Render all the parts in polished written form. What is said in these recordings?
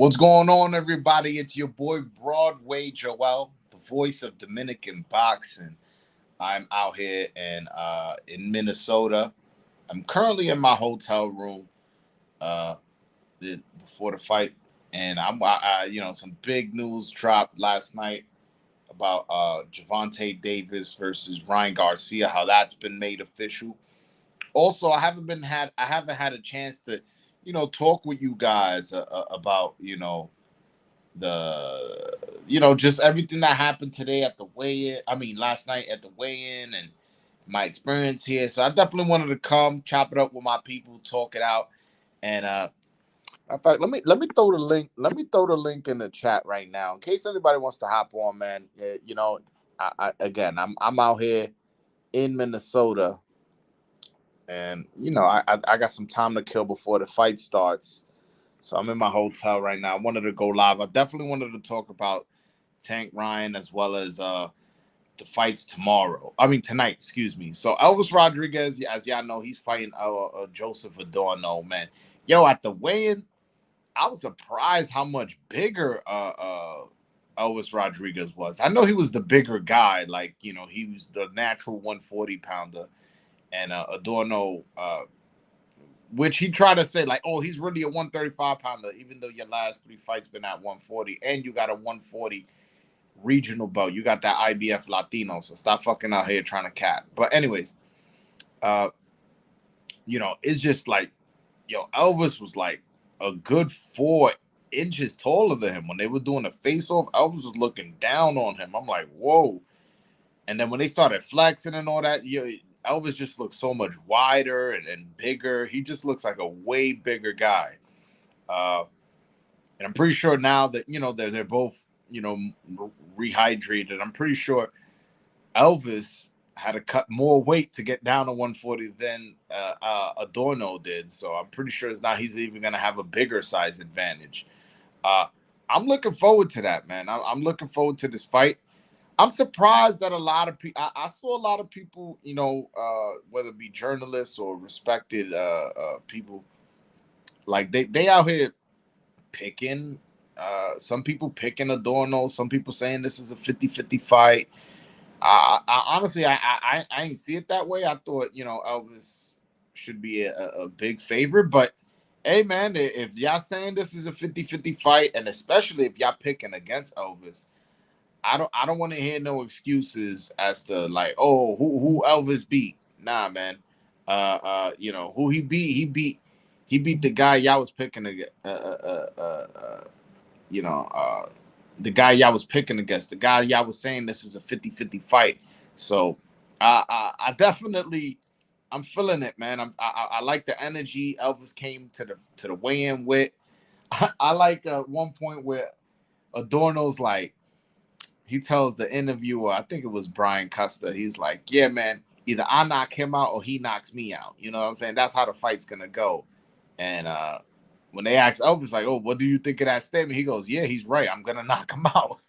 What's going on, everybody? It's your boy Broadway Joel, the voice of Dominican boxing. I'm out here in Minnesota. I'm currently in my hotel room uh, before the fight, and some big news dropped last night about Javante Davis versus Ryan Garcia. How that's been made official. Also, I haven't had a chance to talk with you guys about the just everything that happened today at the weigh-in. I mean, last night at the weigh-in and my experience here. So I definitely wanted to come chop it up with my people, talk it out. And in fact, let me throw the link. Let me throw the link in the chat right now in case anybody wants to hop on, man. Again, I'm out here in Minnesota, and I got some time to kill before the fight starts. So I'm in my hotel right now. I wanted to go live. I definitely wanted to talk about Tank Ryan as well as the fights tomorrow. I mean tonight, excuse me. So Elvis Rodriguez, as y'all know, he's fighting Joseph Adorno, man. Yo, at the weigh-in, I was surprised how much bigger Elvis Rodriguez was. I know he was the bigger guy, like he was the natural 140 pounder, and Adorno which he tried to say like, oh, he's really a 135 pounder, even though your last three fights been at 140, and you got a 140 regional belt. You got that IBF Latino, so stop fucking out here trying to cap. But anyways, uh, it's just like, Elvis was like a good 4 inches taller than him when they were doing the face off. Elvis was looking down on him. I'm like, whoa. And then when they started flexing and all that, Elvis just looks so much wider and bigger. He just looks like a way bigger guy. Uh, and I'm pretty sure now that they're both rehydrated. I'm pretty sure Elvis had to cut more weight to get down to 140 than Adorno did. So I'm pretty sure it's now he's even going to have a bigger size advantage. Uh, I'm looking forward to that, man. I'm looking forward to this fight. I'm surprised that a lot of people. I saw a lot of people, whether it be journalists or respected people, like they out here picking. Some people picking Adorno. Some people saying this is a 50-50 fight. I honestly, I ain't see it that way. I thought Elvis should be a big favorite, but hey, man, if y'all saying this is a 50-50 fight, and especially if y'all picking against Elvis, I don't want to hear no excuses as to like, oh, who Elvis beat. Nah, man. Who he beat? He beat the guy y'all was picking against. You know, the guy y'all was picking against. The guy y'all was saying this is a 50-50 fight. So I definitely I'm feeling it, man. I like the energy Elvis came to the weigh-in with. I like one point where Adorno's like, he tells the interviewer, I think it was Brian Custer, he's like, yeah, man, either I knock him out or he knocks me out. You know what I'm saying? That's how the fight's gonna go. And when they ask Elvis, like, oh, what do you think of that statement? He goes, yeah, he's right. I'm gonna knock him out.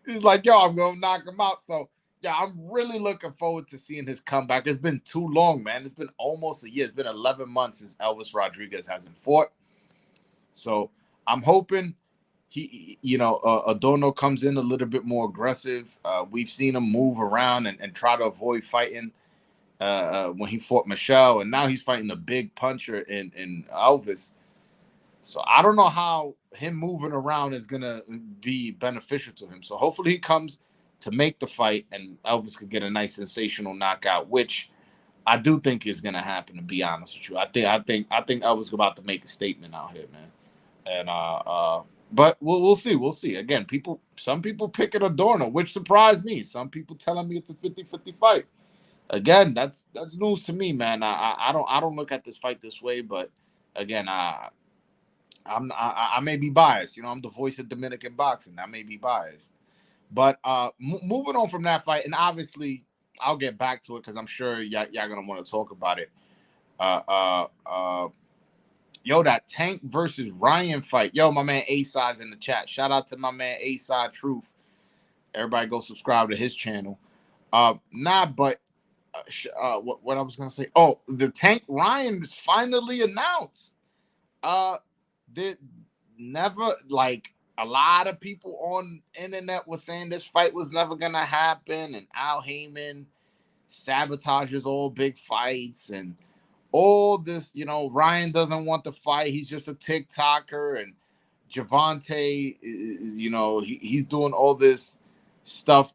He's like, yo, I'm gonna knock him out. So yeah, I'm really looking forward to seeing his comeback. It's been too long, man. It's been almost a year. It's been 11 months since Elvis Rodriguez hasn't fought. So I'm hoping Adorno comes in a little bit more aggressive. We've seen him move around and try to avoid fighting when he fought Michelle, and now he's fighting a big puncher in Elvis. So I don't know how him moving around is gonna be beneficial to him. So hopefully he comes to make the fight, and Elvis could get a nice sensational knockout, which I do think is gonna happen. To be honest with you, I think Elvis is about to make a statement out here, man. And but we'll see. We'll see. Again, some people pick it Adorno, which surprised me. Some people telling me it's a 50-50 fight. Again, that's news to me, man. I don't look at this fight this way, but again, I may be biased. I'm the voice of Dominican boxing. I may be biased, but moving on from that fight, and obviously I'll get back to it because I'm sure y'all gonna want to talk about it. Uh, uh, uh, that Tank versus Ryan fight. Yo, my man A Side's in the chat. Shout out to my man A Side Truth. Everybody go subscribe to his channel. But what I was gonna say. Oh, the Tank Ryan is finally announced. Uh, the never, like, a lot of people on internet was saying this fight was never gonna happen, and Al Heyman sabotages all big fights and all this. Ryan doesn't want the fight. He's just a TikToker, and Javante is, he's doing all this stuff,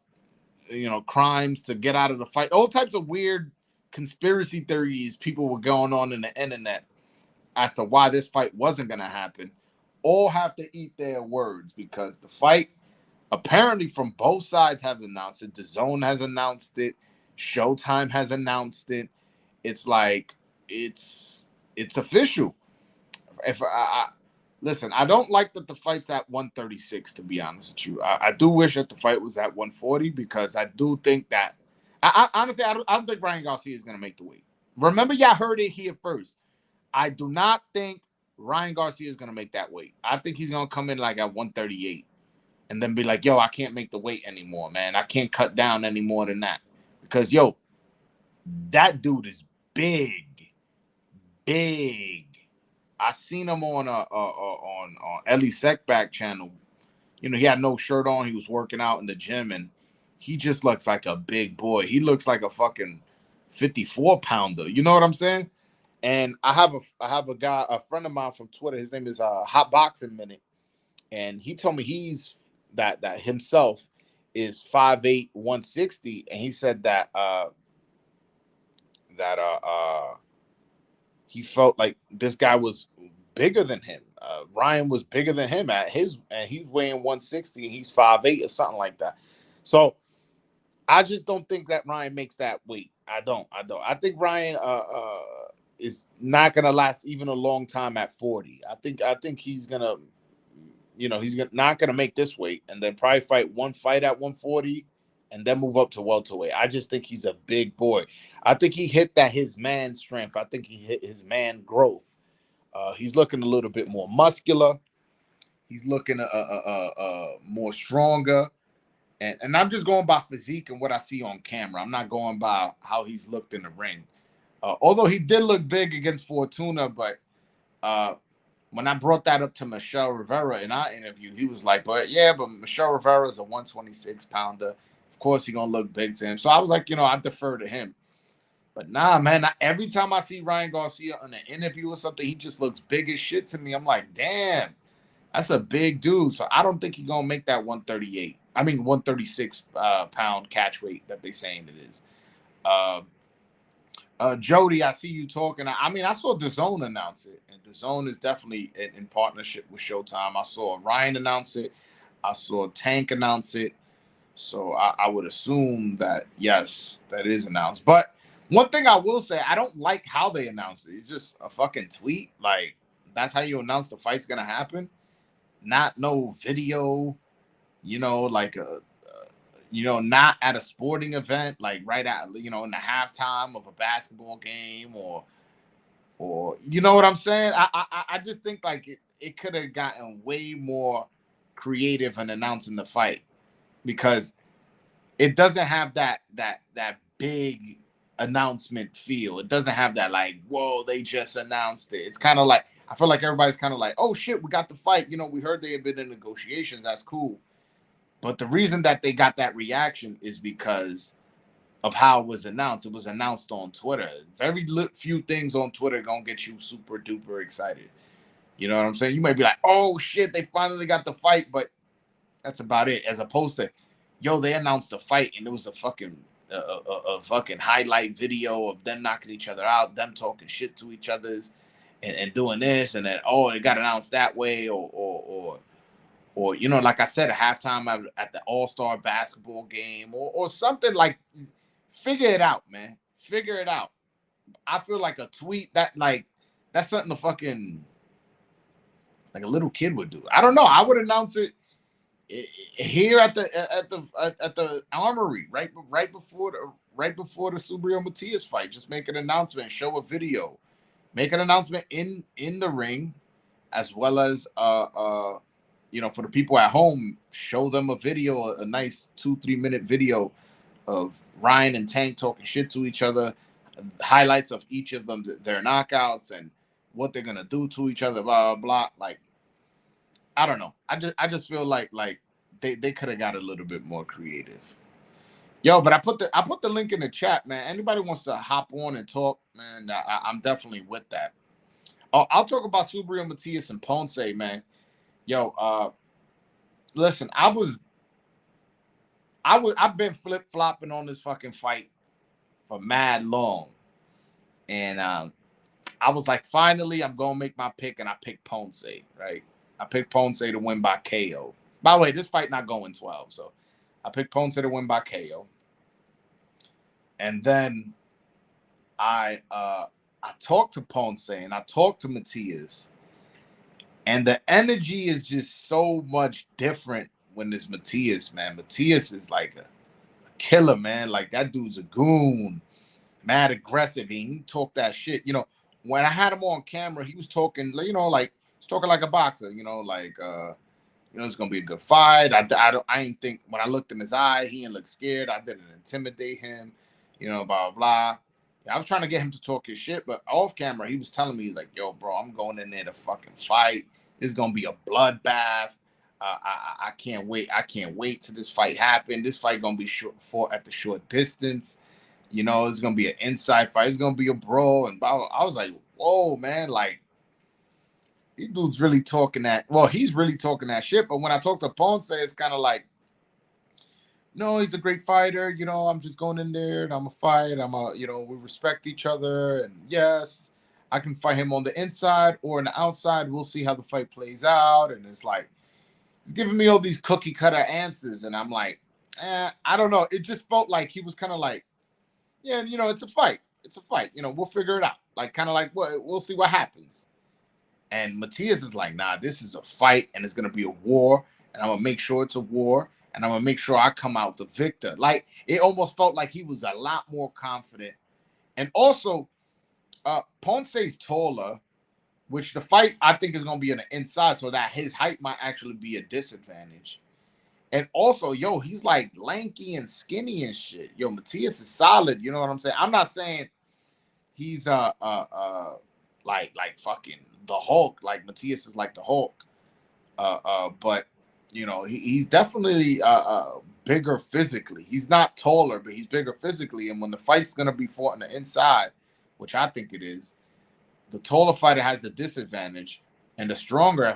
crimes to get out of the fight. All types of weird conspiracy theories people were going on in the internet as to why this fight wasn't going to happen. All have to eat their words, because the fight, apparently, from both sides have announced it. DAZN has announced it. Showtime has announced it. It's like it's official. If listen, I don't like that the fight's at 136. To be honest with you, I do wish that the fight was at 140, because I do think that honestly, I don't think Ryan Garcia is going to make the weight. Remember, y'all heard it here first. I do not think Ryan Garcia is going to make that weight. I think he's going to come in like at 138 and then be like, yo, I can't make the weight anymore, man. I can't cut down any more than that. Because, yo, that dude is big. Big. I seen him on Ellie Seckback channel. He had no shirt on. He was working out in the gym, and he just looks like a big boy. He looks like a fucking 54-pounder. You know what I'm saying? And I have a friend of mine from Twitter. His name is Hot Boxing Minute, and he told me he's that himself is 5'8", 160, and he said that he felt like this guy was bigger than him. Ryan was bigger than him and he's weighing 160, and he's 5'8" or something like that. So I just don't think that Ryan makes that weight. I don't. I think Ryan is not gonna last even a long time at 40. I think he's gonna, not gonna make this weight, and then probably fight one fight at 140, and then move up to welterweight. I just think he's a big boy. I think he hit his man strength. I think he hit his man growth. He's looking a little bit more muscular. He's looking more stronger. And I'm just going by physique and what I see on camera. I'm not going by how he's looked in the ring. Although he did look big against Fortuna, but when I brought that up to Michelle Rivera in our interview, he was like, but Michelle Rivera is a 126-pounder. Of course, he's going to look big to him. So I was like, I defer to him. But nah, man, every time I see Ryan Garcia on an interview or something, he just looks big as shit to me. I'm like, damn, that's a big dude. So I don't think he's going to make that 136 pound catch weight that they're saying it is. Jody, I see you talking. I saw DAZN announce it, and DAZN is definitely in partnership with Showtime. I saw Ryan announce it. I saw Tank announce it. So I would assume that, yes, that is announced. But one thing I will say, I don't like how they announced it. It's just a fucking tweet. Like, that's how you announce the fight's going to happen? Not no video, like not at a sporting event, like right at, in the halftime of a basketball game, or you know what I'm saying? I just think like it could have gotten way more creative in announcing the fight, because it doesn't have that big announcement feel. It doesn't have that like, whoa, they just announced it. It's kind of like, I feel like everybody's kind of like, oh shit, we got the fight. We heard they had been in negotiations. That's cool. But the reason that they got that reaction is because of how it was announced. It was announced on Twitter. Very few things on Twitter gonna get you super duper excited. You know what I'm saying? You might be like, oh shit, they finally got the fight, but that's about it. As opposed to, yo, they announced the fight and it was a fucking highlight video of them knocking each other out, them talking shit to each other's, and doing this, and then it got announced that way, or like I said, a halftime at the All-Star basketball game, or something. Like, figure it out, man. Figure it out. I feel like a tweet that's something fucking like a little kid would do. I don't know. I would announce it here at the Armory right before the Subriel Matias fight. Just make an announcement, show a video, make an announcement in the ring, as well as for the people at home, show them a video, a nice 2-3 minute video of Ryan and Tank talking shit to each other, highlights of each of them, their knockouts, and what they're gonna do to each other, blah blah blah. Like, I don't know. I just feel like they could have got a little bit more creative. Yo, but I put the link in the chat, man. Anybody wants to hop on and talk, man? I'm definitely with that. Oh, I'll talk about Subaru Matias and Ponce, man. Yo, listen, I've been flip flopping on this fucking fight for mad long, and I was like, finally, I'm gonna make my pick, and I picked Ponce, right? I picked Ponce to win by KO. By the way, this fight not going 12, so I picked Ponce to win by KO, and then I talked to Ponce and I talked to Matias, and the energy is just so much different when it's Matias, man. Matias is like a killer, man. Like that dude's a goon, mad aggressive. And he talked that shit. When I had him on camera, he was talking, like he's talking like a boxer. Like it's gonna be a good fight. I ain't think when I looked in his eye, he didn't look scared. I didn't intimidate him. Blah blah. I was trying to get him to talk his shit, but off camera, he was telling me, he's like, "Yo, bro, I'm going in there to fucking fight. It's gonna be a bloodbath. I can't wait. I can't wait till this fight happen. This fight gonna be fought at the short distance. It's gonna be an inside fight. It's gonna be a brawl." And blah, blah. I was like, "Whoa, man! Like, these dudes really talking that. Well, he's really talking that shit." But when I talk to Ponce, it's kind of like, no, he's a great fighter. I'm just going in there and I'm a fight. We respect each other. And yes, I can fight him on the inside or on the outside. We'll see how the fight plays out. And it's like, he's giving me all these cookie cutter answers. And I'm like, I don't know. It just felt like he was kind of like, yeah, it's a fight. It's a fight. We'll figure it out. Like, kind of like, we'll see what happens. And Matias is like, nah, this is a fight and it's going to be a war. And I'm going to make sure it's a war. And I'm going to make sure I come out the victor. Like, it almost felt like he was a lot more confident. And also, Ponce's taller, which the fight, I think, is going to be on the inside, so that his height might actually be a disadvantage. And also, yo, he's like lanky and skinny and shit. Yo, Matias is solid. You know what I'm saying? I'm not saying he's like fucking the Hulk. Like Matias is like the Hulk. But he's definitely bigger physically. He's not taller, but he's bigger physically. And when the fight's gonna be fought on the inside, which I think it is, the taller fighter has the disadvantage, and the stronger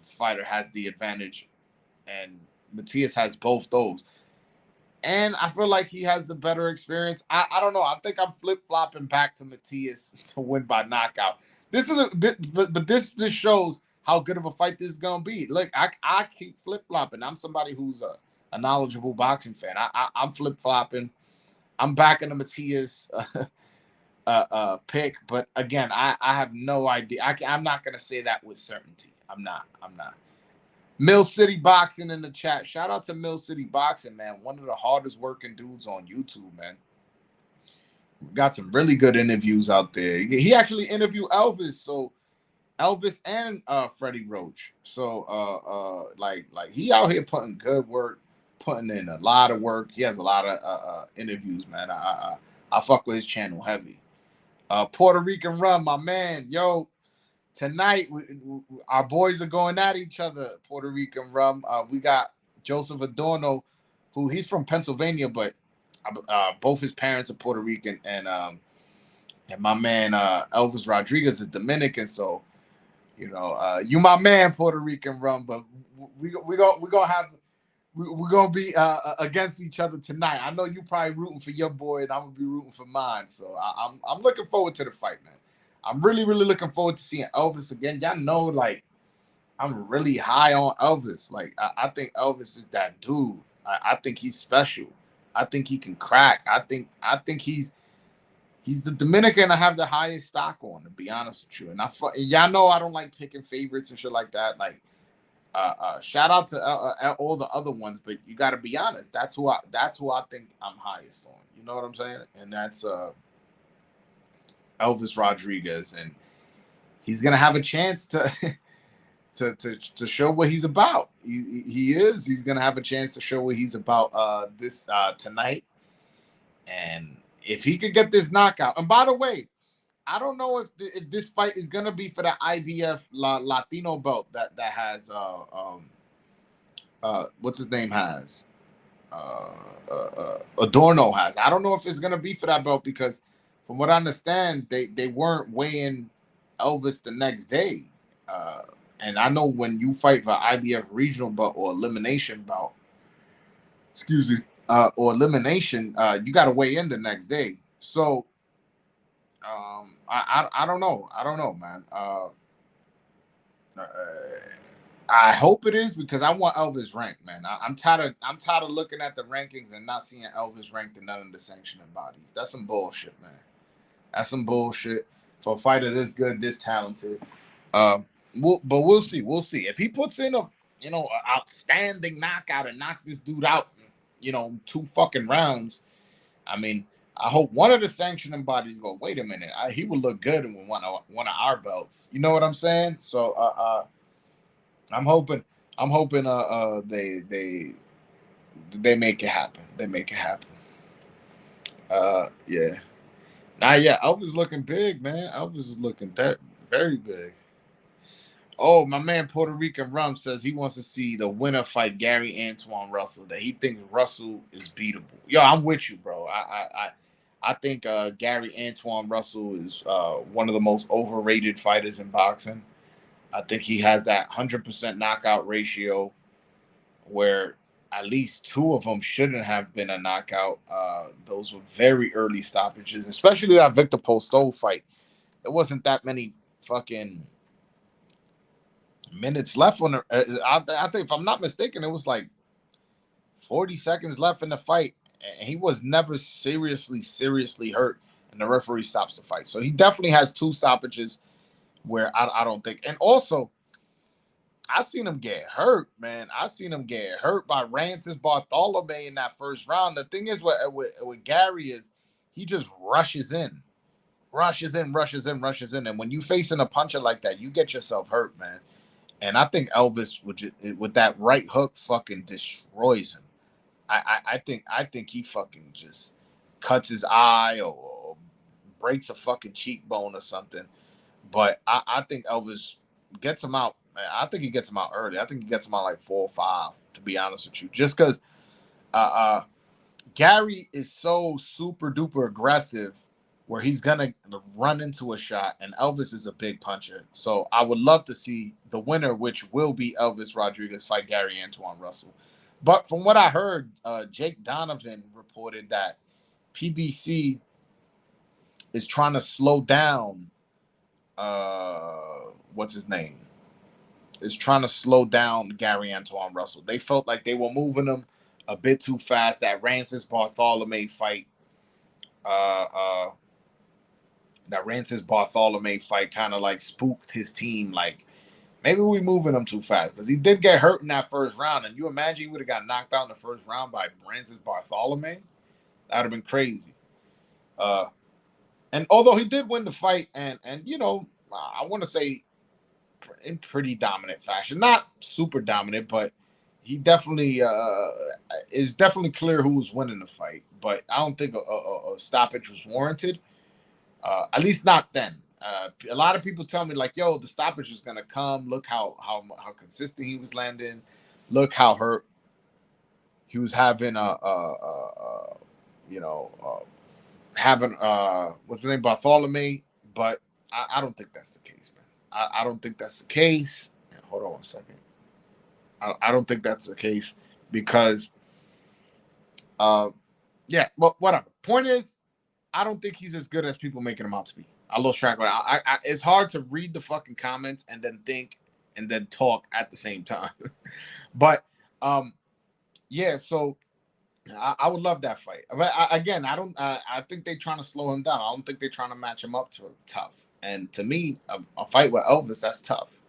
fighter has the advantage. And Matias has both those. And I feel like he has the better experience. I don't know. I think I'm flip flopping back to Matias to win by knockout. But this shows how good of a fight this is gonna be. Look, I keep flip flopping. I'm somebody who's a knowledgeable boxing fan. I'm flip flopping. I'm backing the Matias pick, but again, I have no idea. I'm not gonna say that with certainty. I'm not. Mill City Boxing in the chat. Shout out to Mill City Boxing, man. One of the hardest working dudes on YouTube, man. We've got some really good interviews out there. He actually interviewed Elvis, so Elvis and Freddie Roach. So like he out here putting good work, putting in a lot of work. He has a lot of interviews, man. I fuck with his channel heavy. Puerto Rican Rum, my man. Yo, tonight our boys are going at each other. Puerto Rican Rum. We got Joseph Adorno, who he's from Pennsylvania, but both his parents are Puerto Rican, and my man Elvis Rodriguez is Dominican. So you my man, Puerto Rican Rum, but we're gonna be against each other tonight. I know you probably rooting for your boy, and I'm gonna be rooting for mine. So I'm looking forward to the fight, man. I'm really looking forward to seeing Elvis again. Y'all know, like, I'm really high on Elvis. Like, I think Elvis is that dude. I think he's special. I think he can crack. I think he's the Dominican I have the highest stock on, to be honest with you. And y'all know I don't like picking favorites and shit like that. Like, shout out to all the other ones, but you got to be honest. That's who I think I'm highest on. You know what I'm saying? And that's Elvis Rodriguez, and he's gonna have a chance to to show what he's about. He's gonna have a chance to show what he's about tonight. And if he could get this knockout, and by the way, I don't know if this fight is gonna be for the IBF Latino belt that has what's his name has Adorno has. I don't know if it's gonna be for that belt because, from what I understand, they weren't weighing Elvis the next day. Uh, and I know when you fight for IBF regional belt or elimination belt, excuse me, or elimination, you got to weigh in the next day. So I don't know. I don't know, man. Uh, I hope it is because I want Elvis ranked, man. I'm tired of looking at the rankings and not seeing Elvis ranked in none of the sanctioning bodies. That's some bullshit, man. That's some bullshit for a fighter this good, this talented. But we'll see. We'll see if he puts in a outstanding knockout and knocks this dude out, 2 fucking rounds. I mean, I hope one of the sanctioning bodies go. Wait a minute, he would look good in one of our belts. You know what I'm saying? So I'm hoping they make it happen. They make it happen. Yeah. Yeah, Elvis looking big, man. Elvis is looking that very big. Oh, my man Puerto Rican Rum says he wants to see the winner fight Gary Antoine Russell. That he thinks Russell is beatable. Yo, I'm with you, bro. I think Gary Antoine Russell is one of the most overrated fighters in boxing. I think he has that 100% knockout ratio where at least 2 of them shouldn't have been a knockout. Those were very early stoppages, especially that Victor Postol fight. There wasn't that many fucking minutes left on the. I think, if I'm not mistaken, it was like 40 seconds left in the fight, and he was never seriously hurt, and the referee stops the fight. So he definitely has 2 stoppages where I don't think. And also, I seen him get hurt, man. I seen him get hurt by Rancis Bartolome in that first round. The thing is, with Gary is he just rushes in, and when you facing a puncher like that, you get yourself hurt, man. And I think Elvis with that right hook fucking destroys him. I think he fucking just cuts his eye or breaks a fucking cheekbone or something. But I think Elvis gets him out. Man, I think he gets him out early. I think he gets him out like 4 or 5. To be honest with you, just because uh, uh, Gary is so super duper aggressive, where he's gonna run into a shot, and Elvis is a big puncher. So I would love to see the winner, which will be Elvis Rodriguez, fight Gary Antoine Russell. But from what I heard, Jake Donovan reported that PBC is trying to slow down. What's his name? Is trying to slow down Gary Antoine Russell. They felt like they were moving him a bit too fast. That Rancis Bartolome fight, uh, uh, kind of like spooked his team. Like, maybe we moving him too fast because he did get hurt in that first round. And you imagine he would have got knocked out in the first round by Rancis Bartolome? That would have been crazy. And although he did win the fight, and I want to say in pretty dominant fashion, not super dominant, but he definitely is definitely clear who was winning the fight. But I don't think a stoppage was warranted. At least not then. A lot of people tell me like, "Yo, the stoppage is gonna come. Look how consistent he was landing. Look how hurt he was having. You know, having what's the name, Bartholomew." But I don't think that's the case, man. I don't think that's the case. Hold on 1 second. I don't think that's the case because, yeah. But whatever. Point is, I don't think he's as good as people making him out to be. I lost track of it. It's hard to read the fucking comments and then think and then talk at the same time. But yeah. So I would love that fight. But again, I don't. I think they're trying to slow him down. I don't think they're trying to match him up to tough. And to me, a fight with Elvis, that's tough.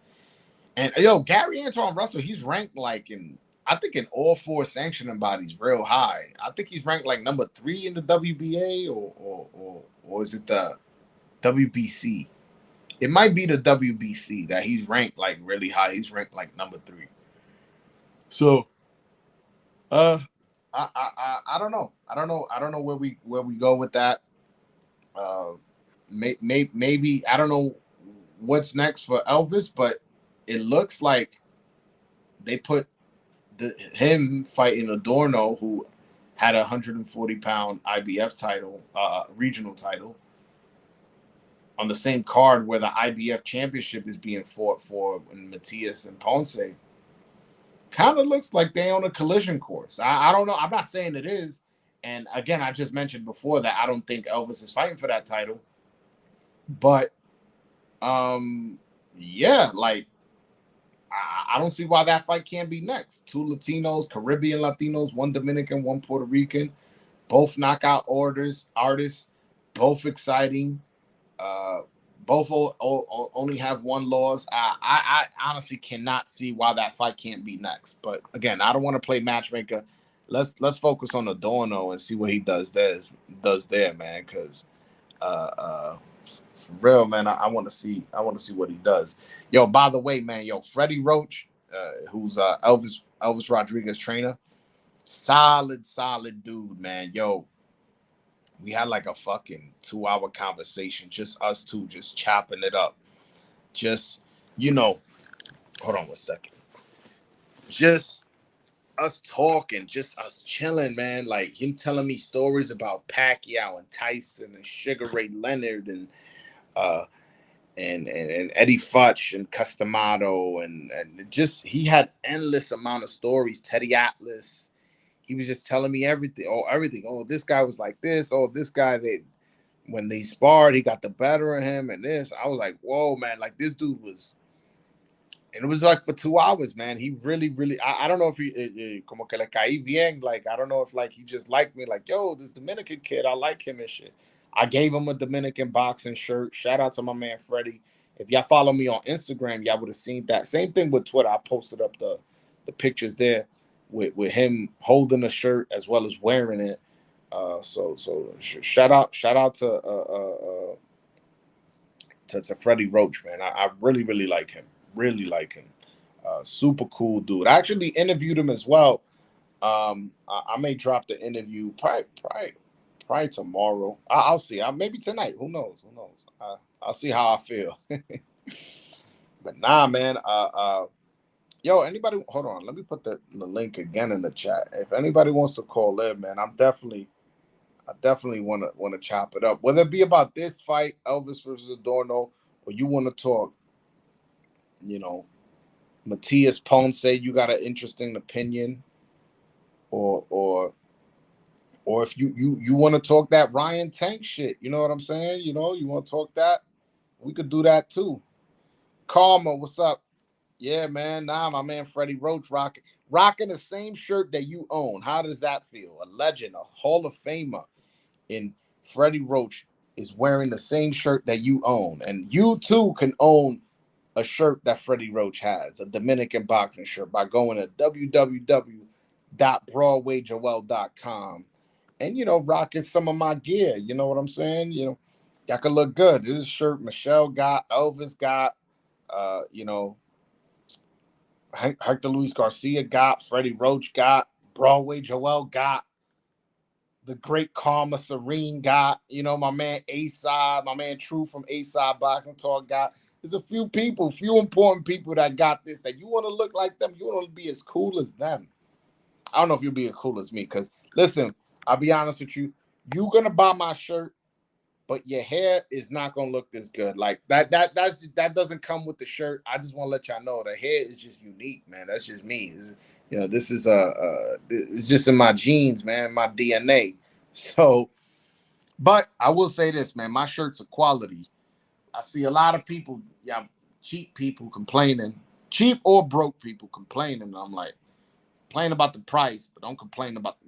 And yo, Gary Antoine Russell, he's ranked like I think in all 4 sanctioning bodies real high. I think he's ranked like number 3 in the WBA or is it the WBC? It might be the WBC that he's ranked like really high. He's ranked like number 3. So I don't know. I don't know where we go with that. maybe I don't know what's next for Elvis, but it looks like they put him fighting Adorno, who had a 140-pound IBF title, regional title, on the same card where the IBF championship is being fought for in Matias and Ponce. Kind of looks like they on a collision course. I don't know. I'm not saying it is. And again, I just mentioned before that I don't think Elvis is fighting for that title. But yeah, like I don't see why that fight can't be next. Two Latinos, Caribbean Latinos, one Dominican, one Puerto Rican, both knockout artists, both exciting. Uh, both only have one loss. I honestly cannot see why that fight can't be next. But again, I don't want to play matchmaker. Let's focus on Adorno and see what he does there, man. Because for real, man, I want to see what he does. Yo, by the way, man, Freddie Roach, who's Elvis Rodriguez trainer, solid dude, man. Yo, we had like a fucking 2-hour conversation, just us two, just chopping it up. Just, hold on 1 second. Just us talking, just us chilling, man. Like him telling me stories about Pacquiao and Tyson and Sugar Ray Leonard and Eddie Futch and Customado and just he had endless amount of stories. Teddy Atlas. He was just telling me everything. Oh, this guy was like this. Oh, this guy, when they sparred, he got the better of him and this. I was like, whoa, man, like this dude was, and it was like for 2 hours, man. He really, I don't know if he, como que le caí bien. Like, I don't know if like he just liked me. Like, yo, this Dominican kid, I like him and shit. I gave him a Dominican boxing shirt. Shout out to my man, Freddie. If y'all follow me on Instagram, y'all would have seen that. Same thing with Twitter. I posted up the pictures there with him holding the shirt as well as wearing it. So shout out to Freddie Roach, man. I really like him. Really like him. Super cool dude. I actually interviewed him as well. I may drop the interview probably tomorrow. I'll see. Maybe tonight. Who knows? I'll see how I feel. But nah, man. Yo, anybody? Hold on. Let me put the link again in the chat. If anybody wants to call in, man, I definitely want to chop it up. Whether it be about this fight, Elvis versus Adorno, or you want to talk, Matias Ponce, you got an interesting opinion, or if you want to talk that Ryan Tank shit, you know what I'm saying? You want to talk that, we could do that too. Karma, what's up? Yeah, man. Nah, my man Freddie Roach rocking the same shirt that you own. How does that feel? A legend, a Hall of Famer in Freddie Roach is wearing the same shirt that you own. And you too can own a shirt that Freddie Roach has, a Dominican boxing shirt, by going to www.broadwayjoel.com and rocking some of my gear. You know what I'm saying? Y'all can look good. This is a shirt Michelle got, Elvis got, Hector Luis Garcia got, Freddie Roach got, Broadway Joel got, the great Karma Serene got, my man A-Side, my man True from A-Side Boxing Talk got. There's a few important people that got this, that you want to look like them. You want to be as cool as them. I don't know if you'll be as cool as me, because listen, I'll be honest with you. You're going to buy my shirt, but your hair is not gonna look this good. Like that doesn't come with the shirt. I just want to let y'all know the hair is just unique, man. That's just me. This is it's just in my genes, man, my DNA. So, but I will say this, man, my shirts are quality. I see a lot of people, cheap people complaining, cheap or broke people complaining. I'm like, complain about the price, but don't complain about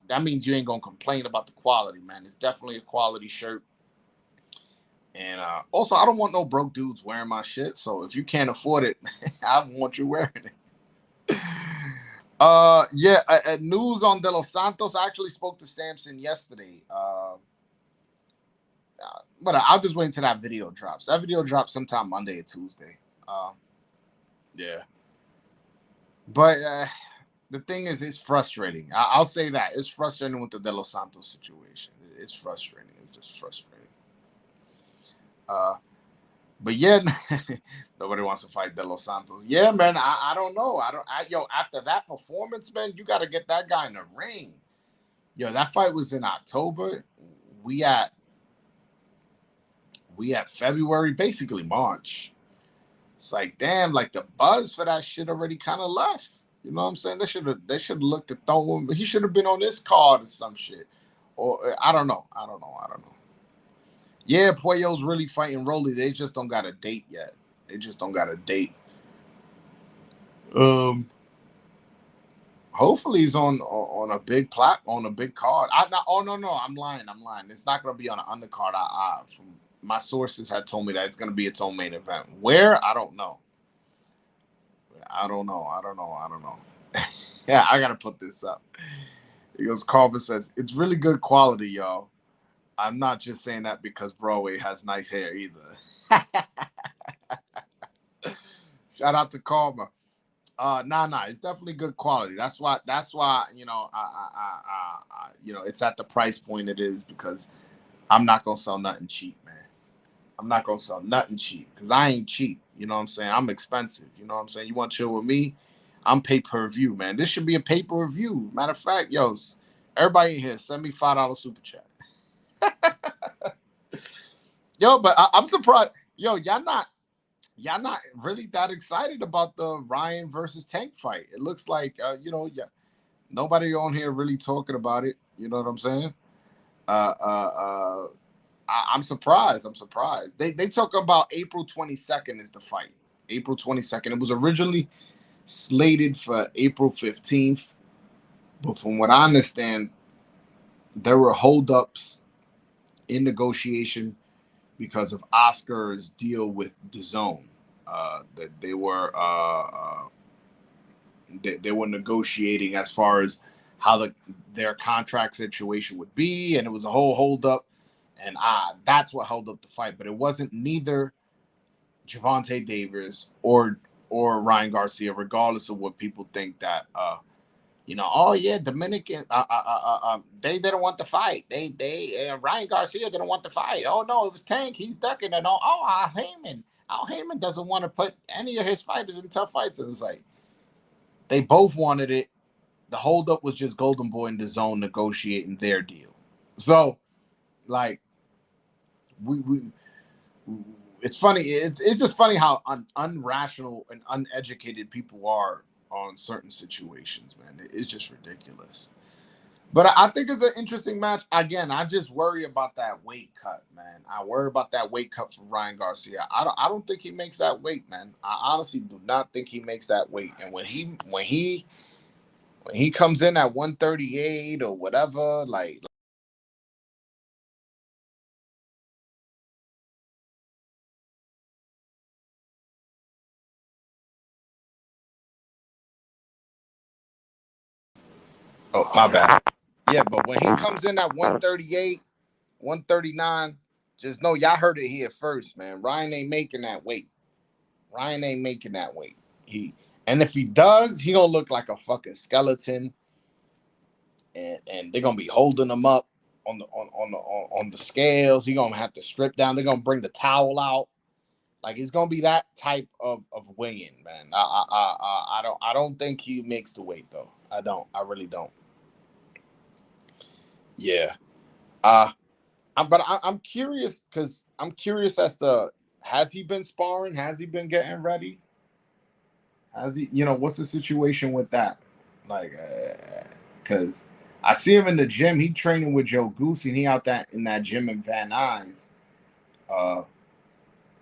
that means you ain't gonna complain about the quality, man. It's definitely a quality shirt. And also, I don't want no broke dudes wearing my shit. So if you can't afford it, I want you wearing it. News on De Los Santos. I actually spoke to Samson yesterday. But I'll just wait until that video drops. That video drops sometime Monday or Tuesday. Yeah. But the thing is, it's frustrating. I'll say that. It's frustrating with the De Los Santos situation. It's frustrating. It's just frustrating. But yeah, nobody wants to fight De Los Santos. Yeah, man. I don't know. Yo, after that performance, man, you got to get that guy in the ring. Yo, that fight was in October. We at we at February, basically March. It's like, damn, like the buzz for that shit already kind of left. You know what I'm saying? They should have looked to throw him. He should have been on this card or some shit. Or I don't know. I don't know. Yeah, Puello's really fighting Rolly. They just don't got a date yet. They just don't got a date. Um, Hopefully he's on a big on a big card. I not. Oh no, I'm lying. It's not gonna be on an undercard. From my sources had told me that it's gonna be its own main event. Where I don't know. I don't know. Yeah, I gotta put this up. He goes. Carver says it's really good quality, y'all. I'm not just saying that because Broadway has nice hair either. Shout out to Karma. Nah, it's definitely good quality. That's why it's at the price point it is because I'm not gonna sell nothing cheap, man. I'm not gonna sell nothing cheap because I ain't cheap. You know what I'm saying? I'm expensive. You know what I'm saying? You want to chill with me? I'm pay per view, man. This should be a pay per view. Matter of fact, everybody in here, send me $5 super chat. Yo, but I'm surprised. Yo, y'all not really that excited about the Ryan versus Tank fight. It looks like yeah, nobody on here really talking about it. You know what I'm saying? Uh, uh, uh, I'm surprised. I'm surprised. They talk about April 22nd is the fight. April 22nd. It was originally slated for April 15th, but from what I understand, there were holdups in negotiation because of Oscar's deal with DAZN. That they were negotiating as far as how their contract situation would be, and it was a whole holdup, and that's what held up the fight. But it wasn't neither Gervonta Davis or Ryan Garcia, regardless of what people think that oh yeah, Dominican they didn't want the fight. They Ryan Garcia didn't want the fight. Oh no, it was Tank. He's ducking and Al Heyman. Al Heyman doesn't want to put any of his fighters in tough fights. And it's like they both wanted it. The holdup was just Golden Boy and DAZN negotiating their deal. So, like, we it's funny. It's just funny how unrational and uneducated people are on certain situations, man. It's just ridiculous. But I think it's an interesting match. Again, I just worry about that weight cut, man. I worry about that weight cut for Ryan Garcia. I don't think he makes that weight, man. I honestly do not think he makes that weight. And when he comes in at 138 or whatever, like oh my bad. Yeah, but when he comes in at 138, 139, just know y'all heard it here first, man. Ryan ain't making that weight. Ryan ain't making that weight. And if he does, he gonna look like a fucking skeleton, and they're gonna be holding him up on the scales. He gonna have to strip down. They're gonna bring the towel out. Like it's gonna be that type of weigh-in, man. I don't think he makes the weight though. I don't. I really don't. Yeah. Uh I'm curious because I'm curious as to has he been sparring? Has he been getting ready? Has he? What's the situation with that? Like, because I see him in the gym. He training with Joe Goose, and he out that in that gym in Van Nuys. Uh,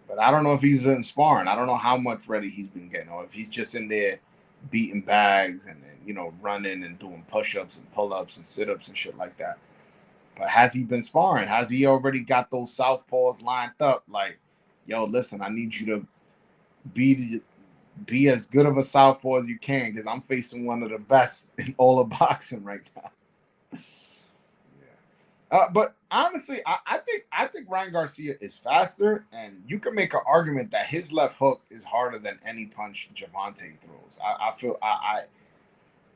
but I don't know if he's been sparring. I don't know how much ready he's been getting, or if he's just in there beating bags and running and doing push-ups and pull-ups and sit-ups and shit like that. But has he been sparring? Has he already got those southpaws lined up? Like, yo, listen, I need you to be be as good of a southpaw as you can because I'm facing one of the best in all of boxing right now. Yeah. But honestly, I think Ryan Garcia is faster, and you can make an argument that his left hook is harder than any punch Gervonta throws.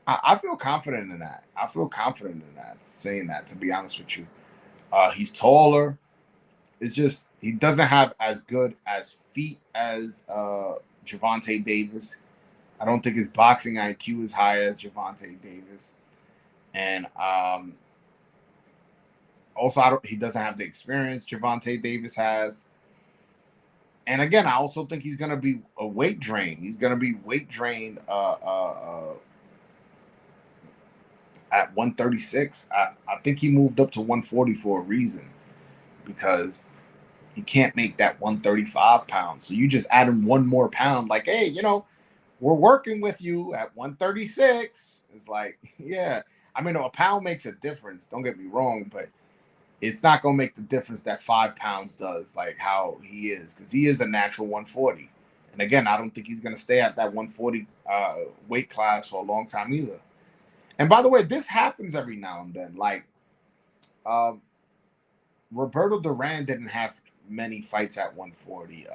I feel confident in that. I feel confident in that. Saying that, to be honest with you, he's taller. It's just he doesn't have as good as feet as Javante Davis. I don't think his boxing IQ is high as Javante Davis, and also he doesn't have the experience Javante Davis has. And again, I also think he's gonna be a weight drain. He's gonna be weight drained at 136. I think he moved up to 140 for a reason because he can't make that 135 pounds. So you just add him one more pound, like, hey, we're working with you at 136. It's like, yeah. I mean, a pound makes a difference. Don't get me wrong, but it's not going to make the difference that 5 pounds does, like how he is, because he is a natural 140. And again, I don't think he's going to stay at that 140 weight class for a long time either. And by the way, this happens every now and then. Like, um, Roberto Duran didn't have many fights at 140.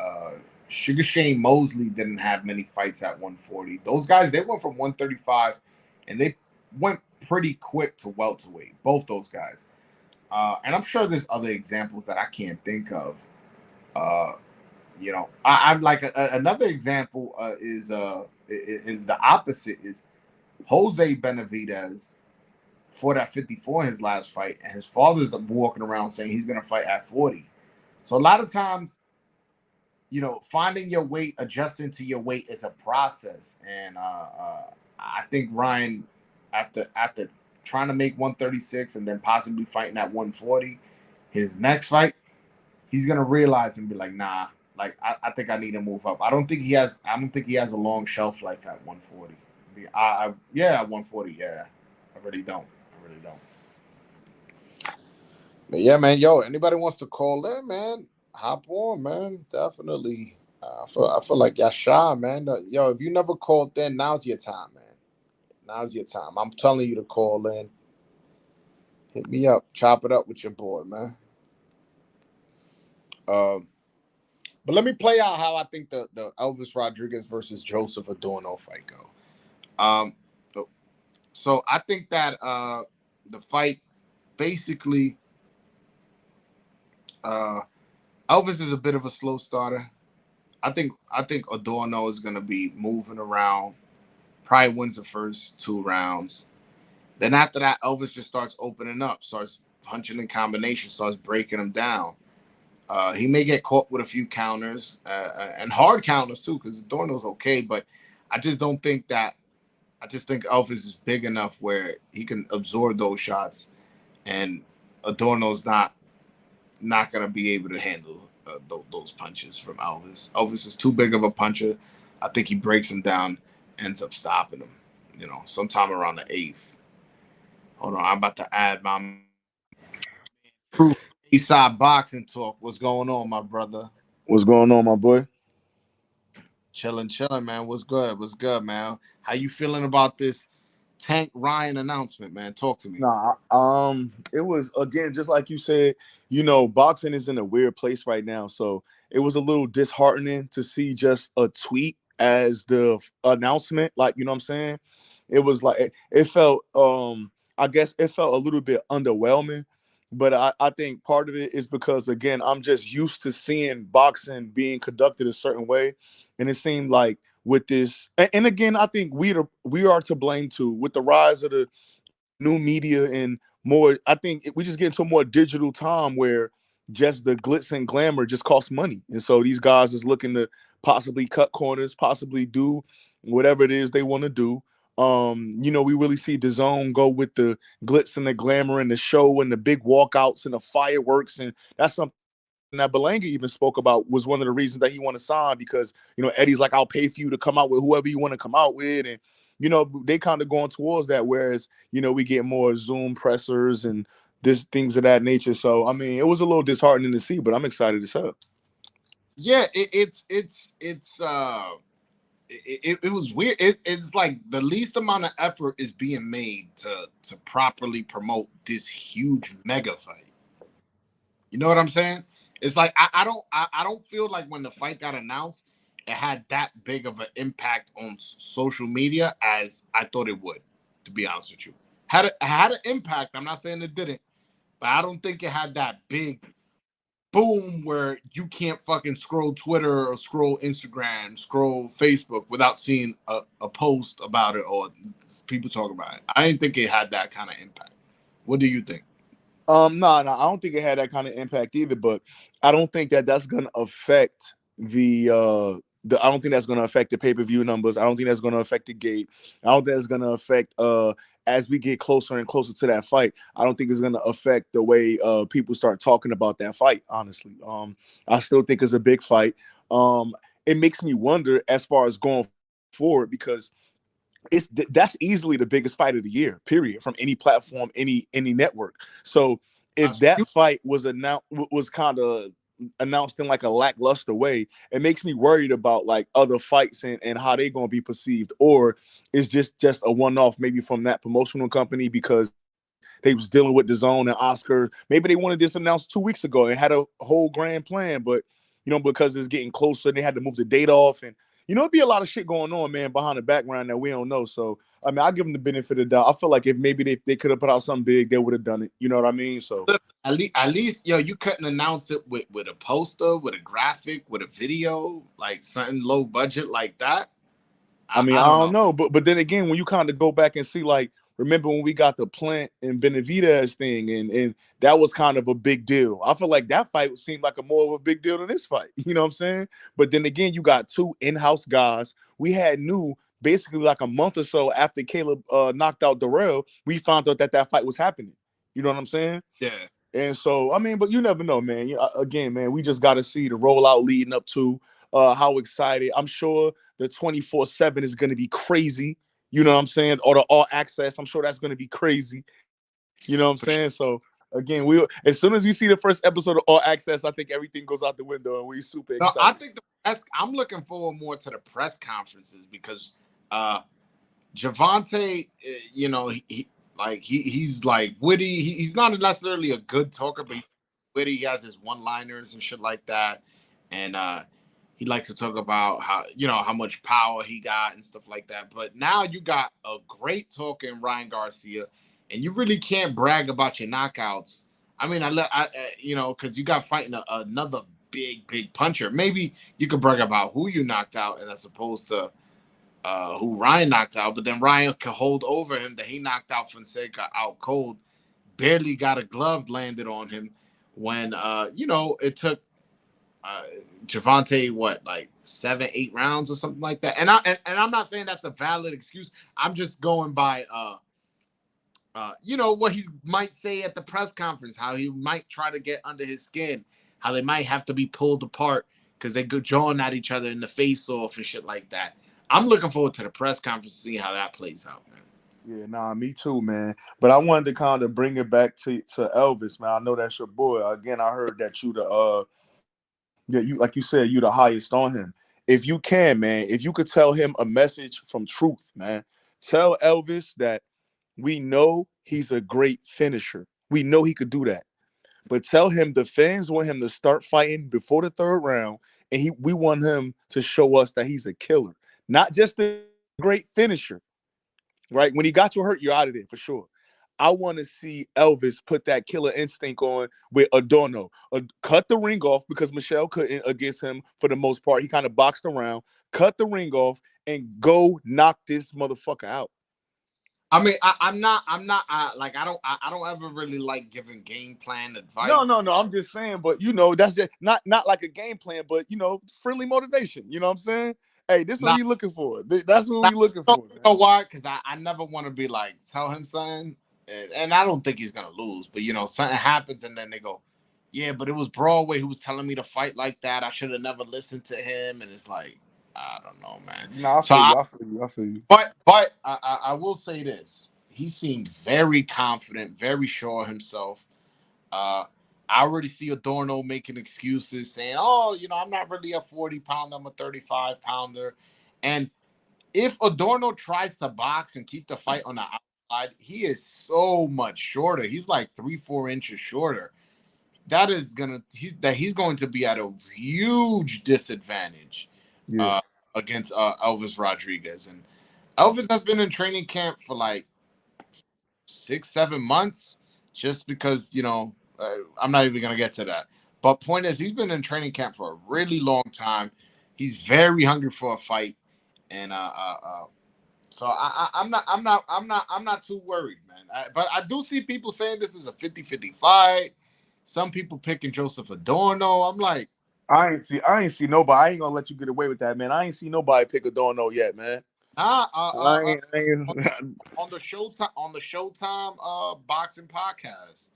Sugar Shane Mosley didn't have many fights at 140. Those guys, they went from 135 and they went pretty quick to welterweight, both those guys. And I'm sure there's other examples that I can't think of. Uh, I'm like another example is in the opposite is Jose Benavidez fought at 54 in his last fight, and his father's walking around saying he's going to fight at 40. So a lot of times, finding your weight, adjusting to your weight is a process, and I think Ryan, after trying to make 136 and then possibly fighting at 140, his next fight, he's gonna realize and be like, nah, like I think I need to move up. I don't think he has a long shelf life at 140. Yeah, at 140, yeah. I really don't. I really don't. But yeah, man, yo, anybody wants to call in, man, hop on, man. Definitely. I feel like y'all shy, man. Yo, if you never called in, now's your time, man. Now's your time. I'm telling you to call in. Hit me up. Chop it up with your boy, man. Um, but let me play out how I think the Elvis Rodriguez versus Joseph Adorno fight go. Um, so I think that the fight basically uh, Elvis is a bit of a slow starter. I think Adorno is gonna be moving around. Probably wins the first 2 rounds. Then after that, Elvis just starts opening up, starts punching in combination, starts breaking him down. He may get caught with a few counters and hard counters too, because Adorno's okay, but I just don't think that. I just think Elvis is big enough where he can absorb those shots, and Adorno's not gonna be able to handle those punches from Elvis. Elvis is too big of a puncher. I think he breaks him down, ends up stopping him. Sometime around the eighth. Hold on, I'm about to add my true Eastside boxing talk. What's going on, my brother? What's going on, my boy? Chilling, man. What's good? What's good, man? How you feeling about this Tank Ryan announcement, man? Talk to me. Nah, it was again just like you said. Boxing is in a weird place right now, so it was a little disheartening to see just a tweet as the announcement. Like, you know what I'm saying? It was like it felt. I guess it felt a little bit underwhelming, but I think part of it is because again I'm just used to seeing boxing being conducted a certain way, and it seemed like with this, and again I think we are to blame too with the rise of the new media and more. I think we just get into a more digital time where just the glitz and glamour just costs money, and so these guys is looking to possibly cut corners, possibly do whatever it is they want to do. We really see DAZN go with the glitz and the glamour and the show and the big walkouts and the fireworks, and that's something that Belanga even spoke about was one of the reasons that he want to sign because Eddie's like, I'll pay for you to come out with whoever you want to come out with, and they kind of going towards that, whereas we get more Zoom pressers and this things of that nature. So I mean, it was a little disheartening to see, but I'm excited as hell. Yeah, it was weird. It's like the least amount of effort is being made to properly promote this huge mega fight. You know what I'm saying? It's like I don't feel like when the fight got announced, it had that big of an impact on social media as I thought it would. To be honest with you, had an impact. I'm not saying it didn't, but I don't think it had that big boom, where you can't fucking scroll Twitter or scroll Instagram, scroll Facebook without seeing a post about it or people talking about it. I didn't think it had that kind of impact. What do you think? No, I don't think it had that kind of impact either. But I don't think that that's gonna affect the. I don't think that's gonna affect the pay per view numbers. I don't think that's gonna affect the gate. I don't think it's gonna affect as we get closer and closer to that fight. I don't think it's gonna affect the way people start talking about that fight. Honestly, I still think it's a big fight. It makes me wonder as far as going forward because that's easily the biggest fight of the year, period, from any platform, any network. So if That's that huge. fight was announced was kind of announced in like a lackluster way, it makes me worried about like other fights and how they gonna be perceived, or it's just a one off maybe from that promotional company because they was dealing with the zone and Oscar. Maybe they wanted this announced 2 weeks ago and had a whole grand plan, but because it's getting closer, they had to move the date off and it'd be a lot of shit going on, man, behind the background that we don't know. So, I mean, I give them the benefit of the doubt. I feel like if maybe they could have put out something big, they would have done it. You know what I mean? So, At least, yo, you couldn't announce it with a poster, with a graphic, with a video, like something low budget like that. I mean, I I don't don't know. know, but then again, when you kind of go back and see, like, remember when we got the Plant and Benavidez thing, and that was kind of a big deal. I feel like that fight seemed like a more of a big deal than this fight. You know what I'm saying? But then again, you got two in-house guys. We had knew basically like a month or so after Caleb knocked out Darrell, we found out that that fight was happening. You know what I'm saying? Yeah, And so, I mean, but you never know, man. Again, man, we just got to see the rollout leading up to how excited. I'm sure the 24/7 is going to be crazy. You know what I'm saying? Or the all access. I'm sure that's going to be crazy. You know what I'm saying? for sure. So again, we as soon as we see the first episode of all access, I think everything goes out the window, and we super No, I excited. think the press. I'm looking forward more to the press conferences because uh Javante, he's like witty. He's not necessarily a good talker, but he's witty. He has his one-liners and shit like that, and he likes to talk about how much power he got and stuff like that. But now you got a great talker in Ryan Garcia, and you really can't brag about your knockouts. I mean, because you got fighting another big puncher. Maybe you could brag about who you knocked out, and as opposed to who Ryan knocked out, but then Ryan could hold over him that he knocked out Fonseca out cold. Barely got a glove landed on him when it took uh Javante what like 7-8 rounds or something like that. And I'm not saying that's a valid excuse. I'm just going by what he might say at the press conference, how he might try to get under his skin, how they might have to be pulled apart because they go jawing at each other in the face off and shit like that. I'm looking forward to the press conference to see how that plays out, man. Yeah, nah, me too, man. But I wanted to kind of bring it back to Elvis, man. I know that's your boy. Again, I heard that yeah, you like you said, you the highest on him. If you can, man, if you could tell him a message from truth, man, tell Elvis that we know he's a great finisher. We know he could do that. But tell him the fans want him to start fighting before the third round, and we want him to show us that he's a killer, not just a great finisher. Right? When he got you hurt, you're out of there for sure. I want to see Elvis put that killer instinct on with Adorno. Cut the ring off because Michelle couldn't against him for the most part. He kind of boxed around. Cut the ring off and go knock this motherfucker out. I mean, I'm not like I don't ever really like giving game plan No, no, advice. no. I'm just saying, but that's just not like a game plan, but friendly motivation. You know what I'm saying? Hey, this is what Not, we looking for. That's what not we looking you for, know man. why? Because I never want to be like tell him something, and I don't think he's gonna lose. But something happens, and then they go, yeah, but it was Broadway who was telling me to fight like that. I should have never listened to him, and it's like I don't know, man. No, I So feel you. I feel you. I feel you. but I will say this: he seemed very confident, very sure of himself. Uh, I already see Adorno making excuses, saying, "Oh, I'm not really a 40 pounder; I'm a 35 pounder." And if Adorno tries to box and keep the fight on the outside, he is so much shorter. He's like 3-4 inches shorter. He's going to be at a huge disadvantage Yeah. uh, against Elvis Rodriguez. And Elvis has been in training camp for like 6-7 months, just because I'm not even gonna get to that. But point is, he's been in training camp for a really long time. He's very hungry for a fight, and so I'm not too worried, man. But I do see people saying this is a 50-50 fight. Some people picking Joseph Adorno. I'm like, I ain't see nobody. I ain't gonna let you get away with that, man. I ain't see nobody pick a Adorno yet, man. nah. I On, ain't. on the Showtime boxing podcast,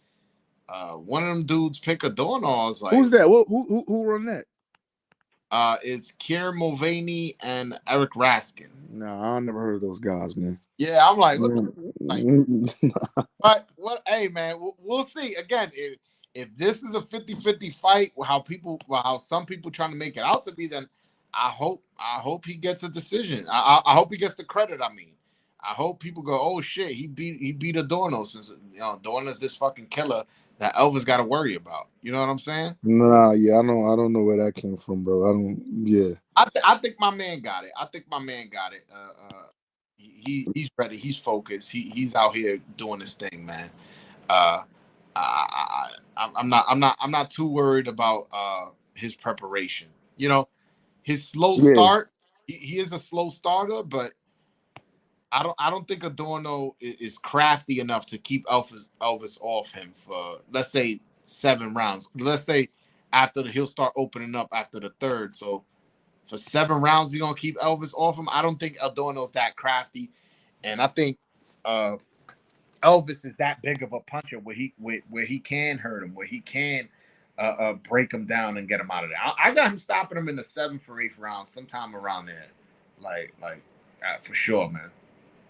one of them dudes pick Adorno. I was like, Who's that? Who run that? it's Kieran Mulvaney and Eric Raskin. No, I never heard of those guys, man. Yeah, I'm like, what the like? Mm. But what? Hey, man, we'll see. Again, if this is a 50-50 fight, how some people trying to make it out to be, then I hope he gets a decision. I hope he gets the credit. I mean, I hope people go, oh shit, he beat Adorno, since Adorno's this fucking killer that Elvis got to worry about. You know what I'm saying? Nah, yeah, I don't know where that came from, bro. I don't. Yeah, I think my man got it. I think my man got it. He's ready. He's focused. He's out here doing his thing, man. Uh, I'm not too worried about his preparation. You know, his slow yeah, start. He is a slow starter, but I don't think Adorno is crafty enough to keep Elvis off him for, let's say, 7 rounds. Let's say he'll start opening up after the third. So for 7 rounds, he's gonna keep Elvis off him. I don't think Adorno's that crafty, and I think uh, Elvis is that big of a puncher where he can hurt him, where he can break him down and get him out of there. I got him stopping him in the 7th or 8th round, sometime around there, for sure, man.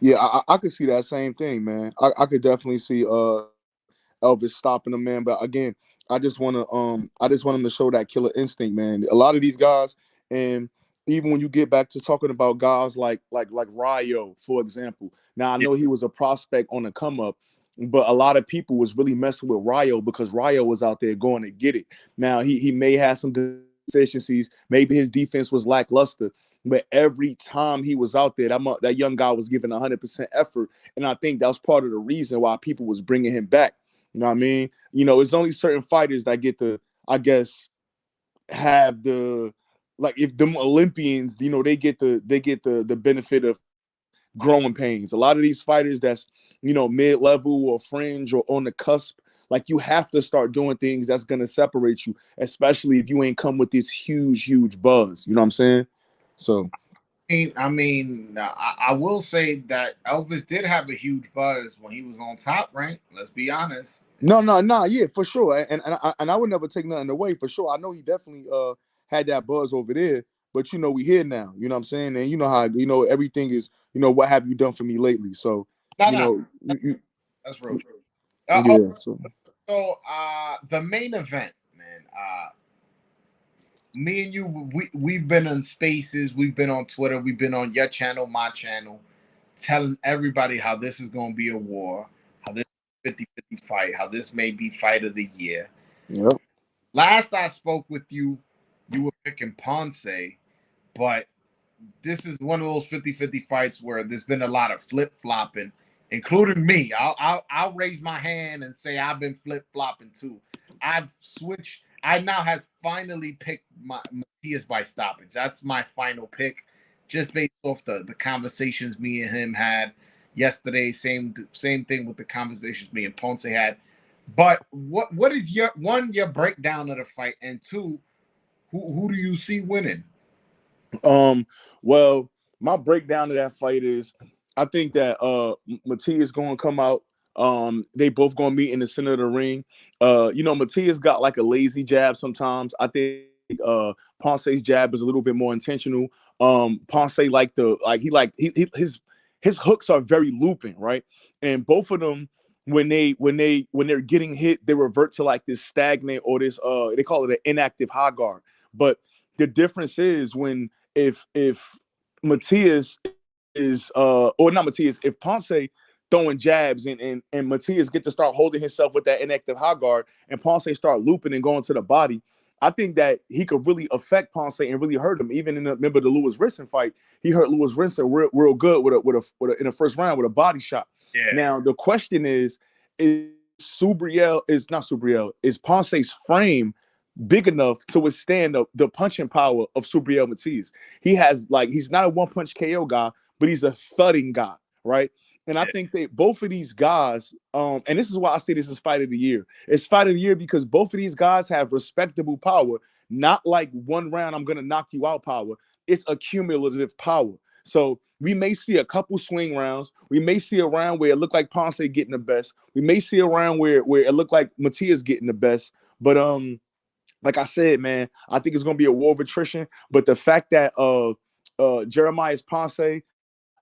yeah. I could see that same thing, man. I could definitely see Elvis stopping him, man. But again, I just want him to show that killer instinct, man. A lot of these guys, and even when you get back to talking about guys like Ryo, for example. Now I Yeah. know he was a prospect on the come up, but a lot of people was really messing with Ryo because Ryo was out there going to get it. Now he may have some deficiencies, maybe his defense was lackluster, but every time he was out there, that young guy was giving 100% effort, and I think that was part of the reason why people was bringing him back. You know what I mean? It's only certain fighters that get to, I guess, have the, like, if them Olympians, they get the benefit of growing pains. A lot of these fighters that's, mid level or fringe or on the cusp, like, you have to start doing things that's gonna separate you, especially if you ain't come with this huge buzz. You know what I'm saying? So I will say that Elvis did have a huge buzz when he was on Top Rank. Let's be honest. no, yeah, for sure, and I would never take nothing away, for sure. I know he definitely had that buzz over there, but we here now. You know what I'm saying? And you know how everything is. What have you done for me lately? So No, you no, know, that's real true. yeah. So The main event, man. Me and you, we've been on spaces, we've been on Twitter, we've been on your channel, my channel, telling everybody how this is going to be a war, how this 50-50 fight, how this may be fight of the year. yep. Last I spoke with you, you were picking Ponce, but this is one of those 50-50 fights where there's been a lot of flip-flopping, including me. I'll raise my hand and say I've been flip-flopping too. I've switched. I now has finally picked my Matias by stoppage. That's my final pick, just based off the conversations me and him had yesterday. Same thing with the conversations me and Ponce had. But what is your breakdown of the fight, and two, who do you see winning? Well, my breakdown of that fight is, I think that Matias going to come out. They both going to meet in the center of the ring. Matias got like a lazy jab sometimes. I think Ponce's jab is a little bit more intentional. Ponce his hooks are very looping, right? And both of them, when they're getting hit, they revert to like this stagnant, or this they call it an inactive high guard. But the difference is, when if Matias is or not Matias, if Ponce throwing jabs, and Matias get to start holding himself with that inactive high guard, and Ponce start looping and going to the body, I think that he could really affect Ponce and really hurt him. Even remember the Lewis Rinson fight, he hurt Lewis Rinson real good with a in the first round with a body shot. Yeah. Now the question is Subriel is not Subriel, is Ponce's frame big enough to withstand the punching power of Subriel Matias. He has like he's not a one punch KO guy, but he's a thudding guy, right? And I Yeah. think they both of these guys, and this is why I say this is fight of the year. It's fight of the year because both of these guys have respectable power, not like one round I'm gonna knock you out power. It's accumulative power. So we may see a couple swing rounds. We may see a round where it looked like Ponce getting the best. We may see a round where it looked like Matias getting the best. But like I said, man, I think it's gonna be a war of attrition. But the fact that Jeremiah Ponce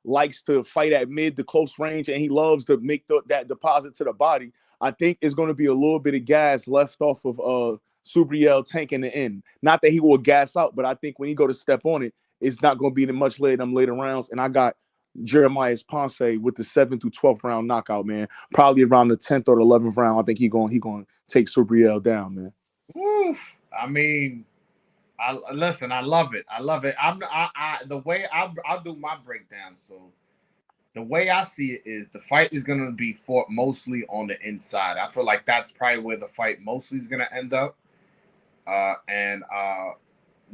likes to fight at mid to close range and he loves to make that deposit to the body, I think is going to be a little bit of gas left off of Subriel Tank in the end. Not that he will gas out, but I think when he go to step on it, it's not going to be much later them later rounds. And I got Jeremiah Ponce with the 7th through 12th round knockout, man. Probably around the 10th or the 11th round. I think he going to take Subriel down, man. Oof. I mean, I listen. I love it. I love it. The way I'll do my breakdown. So the way I see it is the fight is going to be fought mostly on the inside. I feel like that's probably where the fight mostly is going to end up. And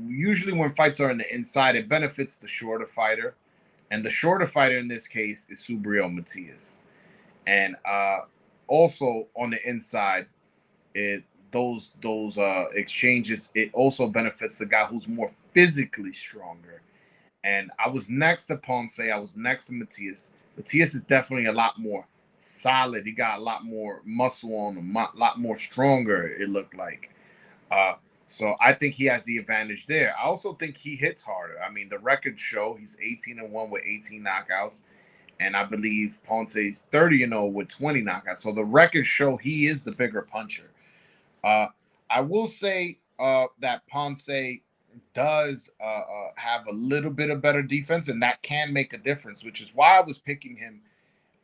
usually when fights are on the inside, it benefits the shorter fighter. And the shorter fighter in this case is Subriel Matias. And also on the inside, it those exchanges, it also benefits the guy who's more physically stronger. And I was next to Ponce. I was next to Matias. Matias is definitely a lot more solid. He got a lot more muscle on him, a lot more stronger, it looked like. Uh, so I think he has the advantage there. I also think he hits harder. I mean, the records show he's 18-1 with 18 knockouts. And I believe Ponce's 30-0 with 20 knockouts. So the records show he is the bigger puncher. Uh, I will say that Ponce does have a little bit of better defense, and that can make a difference, which is why I was picking him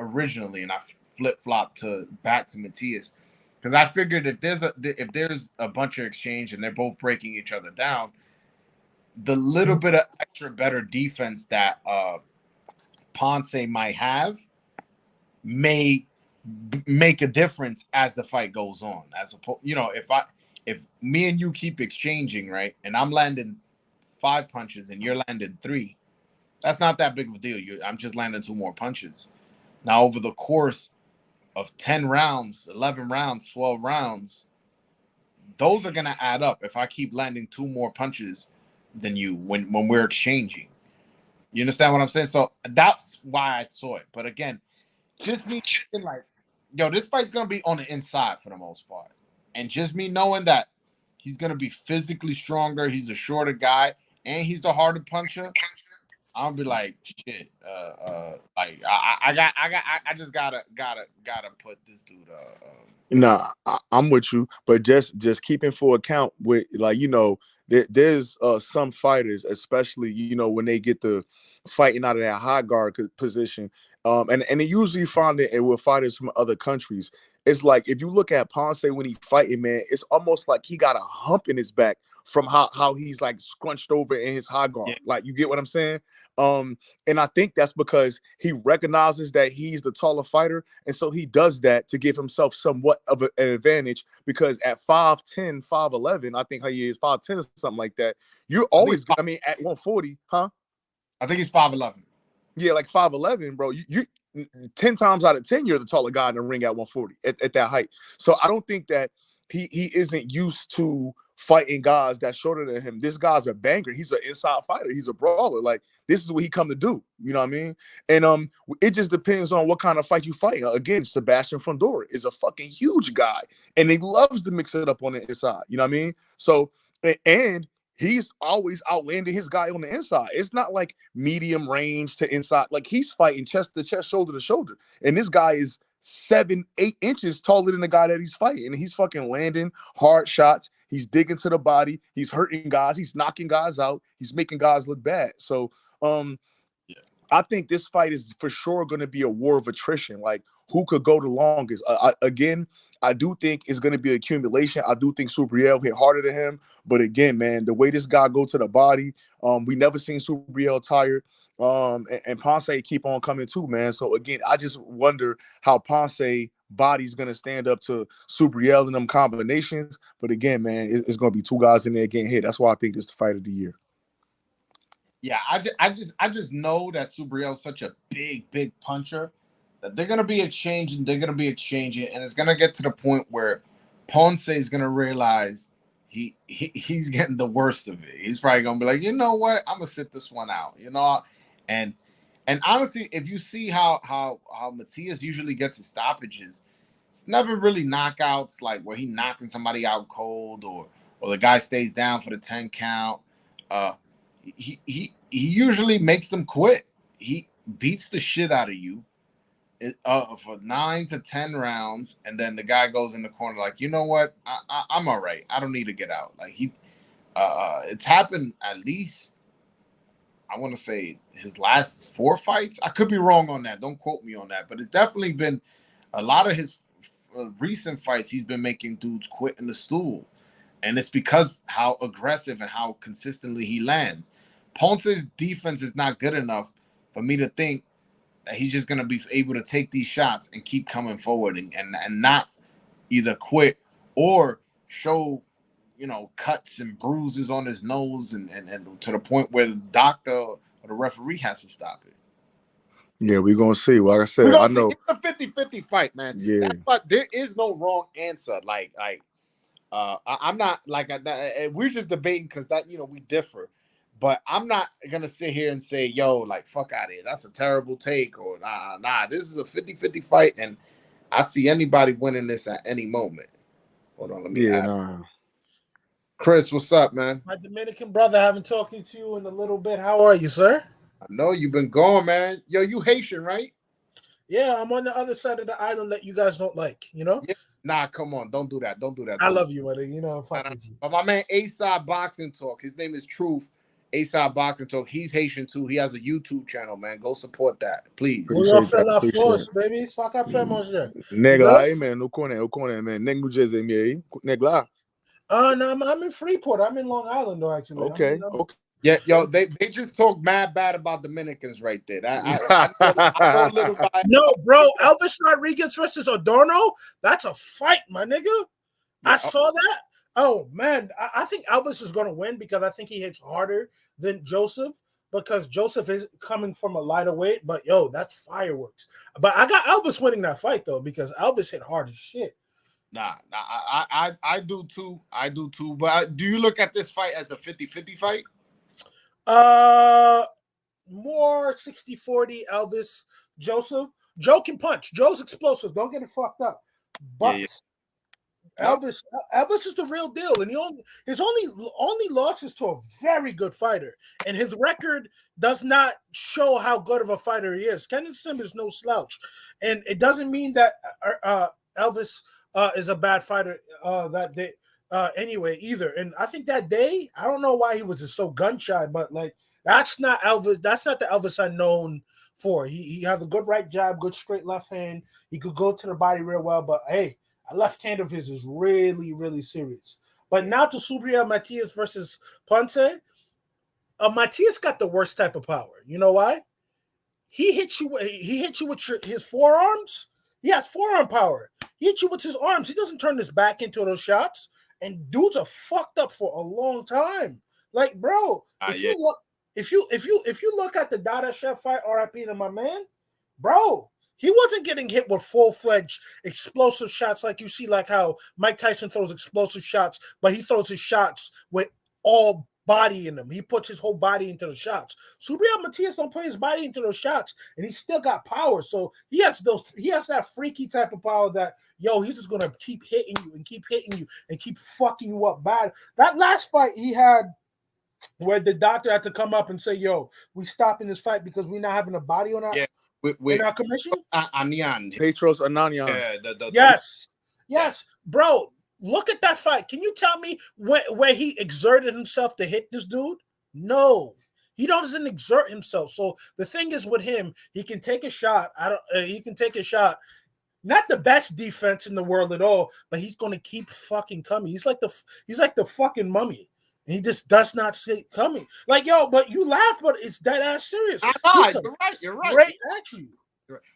originally, and I flip flopped to back to Matias because I figured if there's a bunch of exchange and they're both breaking each other down, the little bit of extra better defense that Ponce might have may make a difference as the fight goes on. As a if me and you keep exchanging, right, and I'm landing 5 punches and you're landing 3, that's not that big of a deal. I'm just landing 2 more punches. Now over the course of 10 rounds, 11 rounds, 12 rounds, those are gonna add up if I keep landing 2 more punches than you when we're exchanging. You understand what I'm saying? So that's why I saw it. But again, just me thinking like, yo, this fight's gonna be on the inside for the most part, and just me knowing that he's gonna be physically stronger, he's a shorter guy, and he's the harder puncher. I'll be like, shit. Like I just gotta put this dude. Nah, I'm with you, but just keeping for account with like there's some fighters, especially when they get the fighting out of that high guard position, and they usually find it with fighters from other countries. It's like if you look at Ponce when he fighting, man, it's almost like he got a hump in his back from how he's like scrunched over in his high guard. Yeah, Like you get what I'm saying? And I think that's because he recognizes that he's the taller fighter, and so he does that to give himself somewhat of an advantage. Because at 5'10", 5'11", I think he is 5'10" or something like that. You're I think always, I mean, at 140, huh? I think he's 5'11". Yeah, like 5'11", bro. You 10 times out of 10, you're the taller guy in the ring at 140 at that height. So I don't think that he isn't used to fighting guys that's shorter than him. This guy's a banger. He's an inside fighter. He's a brawler. Like this is what he come to do. You know what I mean? And it just depends on what kind of fight you fight. Again, Sebastian Fundora is a fucking huge guy, and he loves to mix it up on the inside. You know what I mean? So and he's always outlanding his guy on the inside. It's not like medium range to inside. Like he's fighting chest to chest, shoulder to shoulder. And this guy is 7-8 inches taller than the guy that he's fighting. And he's fucking landing hard shots. He's digging to the body. He's hurting guys. He's knocking guys out. He's making guys look bad. So yeah, I think this fight is for sure going to be a war of attrition. Like who could go the longest? Again, I do think it's going to be accumulation. I do think Subriel hit harder than him. But again, man, the way this guy go to the body, we never seen Subriel tired. And Ponce keep on coming too, man. So again, I just wonder how Ponce body's gonna stand up to Subriel and them combinations. But again, man, it's gonna be two guys in there getting hit. That's why I think this is the fight of the year. Yeah, I just know that Subriel's such a big puncher that they're gonna be exchanging, and it's gonna get to the point where Ponce is gonna realize he's getting the worst of it. He's probably gonna be like, you know what, I'm gonna sit this one out, and and honestly, if you see how Matias usually gets his stoppages, it's never really knockouts like where he knocking somebody out cold or the guy stays down for the 10 count. Uh, he usually makes them quit. He beats the shit out of you for 9 to 10 rounds, and then the guy goes in the corner like, you know what, I'm all right. I don't need to get out. Like it's happened at least. I want to say his last 4 fights. I could be wrong on that. Don't quote me on that, but it's definitely been a lot of his recent fights. He's been making dudes quit in the stool, and it's because how aggressive and how consistently he lands. Ponce's defense is not good enough for me to think that he's just going to be able to take these shots and keep coming forward and not either quit or show, cuts and bruises on his nose and to the point where the doctor or the referee has to stop it. Yeah, we're going to see. Like I said, I know. It's a 50-50 fight, man. Yeah. But there is no wrong answer. I'm not we're just debating because that, we differ. But I'm not gonna sit here and say, yo, like, fuck out of here. That's a terrible take, or nah. This is a 50-50 fight, and I see anybody winning this at any moment. Hold on, let me Chris, what's up, man? My Dominican brother, haven't talked to you in a little bit. How are you, sir? I know you've been gone, man. Yo, you Haitian, right? Yeah, I'm on the other side of the island that you guys don't like, Yeah. Nah, come on. Don't do that. I love you, buddy. Fuck with you. But my man, A-Side Boxing Talk, his name is Truth. A-Side Boxing Talk. He's Haitian, too. He has a YouTube channel, man. Go support that, please. Baby. Fuck up, manger. Nigga, aí, man. No corner, man. Neg no Jersey, me. Neg lá. No, I'm in Freeport. I'm in Long Island, though, actually. Okay. Yeah, yo, they just talk mad bad about Dominicans right there. I know a little guy. No, bro, Elvis Rodriguez versus Adorno, that's a fight, my nigga. Yeah, I saw that. Oh, man, I think Elvis is going to win because I think he hits harder than Joseph because Joseph is coming from a lighter weight. But, yo, that's fireworks. But I got Elvis winning that fight, though, because Elvis hit hard as shit. Nah, I do, too. But do you look at this fight as a 50-50 fight? More 60-40 Elvis Joseph. Joe can punch. Joe's explosive. Don't get it fucked up. But Elvis is the real deal, and his only loss is to a very good fighter, and his record does not show how good of a fighter he is. Kenneth Sim is no slouch, and it doesn't mean that Elvis is a bad fighter that day. Anyway, either. And I think that day, I don't know why he was just so gun shy, but like that's not Elvis. That's not the Elvis I'm known for. He has a good right jab, good straight left hand. He could go to the body real well, but hey, a left hand of his is really, really serious. But now to Subriel Matias versus Ponce, Matias got the worst type of power. You know why? He hits you with his forearms. He has forearm power. He hits you with his arms. He doesn't turn his back into those shots. And dudes are fucked up for a long time. Like, bro, if you look at the Dada Chef fight, RIP to my man, bro, he wasn't getting hit with full-fledged explosive shots like you see, like how Mike Tyson throws explosive shots, but he throws his shots with all body in them. He puts his whole body into the shots. Subriel Matias don't put his body into those shots, and he still got power. So he has that freaky type of power that, yo, he's just gonna keep hitting you and keep hitting you and keep fucking you up bad. That last fight he had where the doctor had to come up and say, yo, we stopping this fight because we're not having a body on our in our commission. Anyan. Petros Ananyan. Yes, bro. Look at that fight. Can you tell me where he exerted himself to hit this dude? No, he doesn't exert himself. So the thing is with him, he can take a shot. He can take a shot. Not the best defense in the world at all, but he's going to keep fucking coming. He's like the fucking mummy. And he just does not see coming. Like, yo, but you laugh, but it's dead ass serious. You're right. Right at you.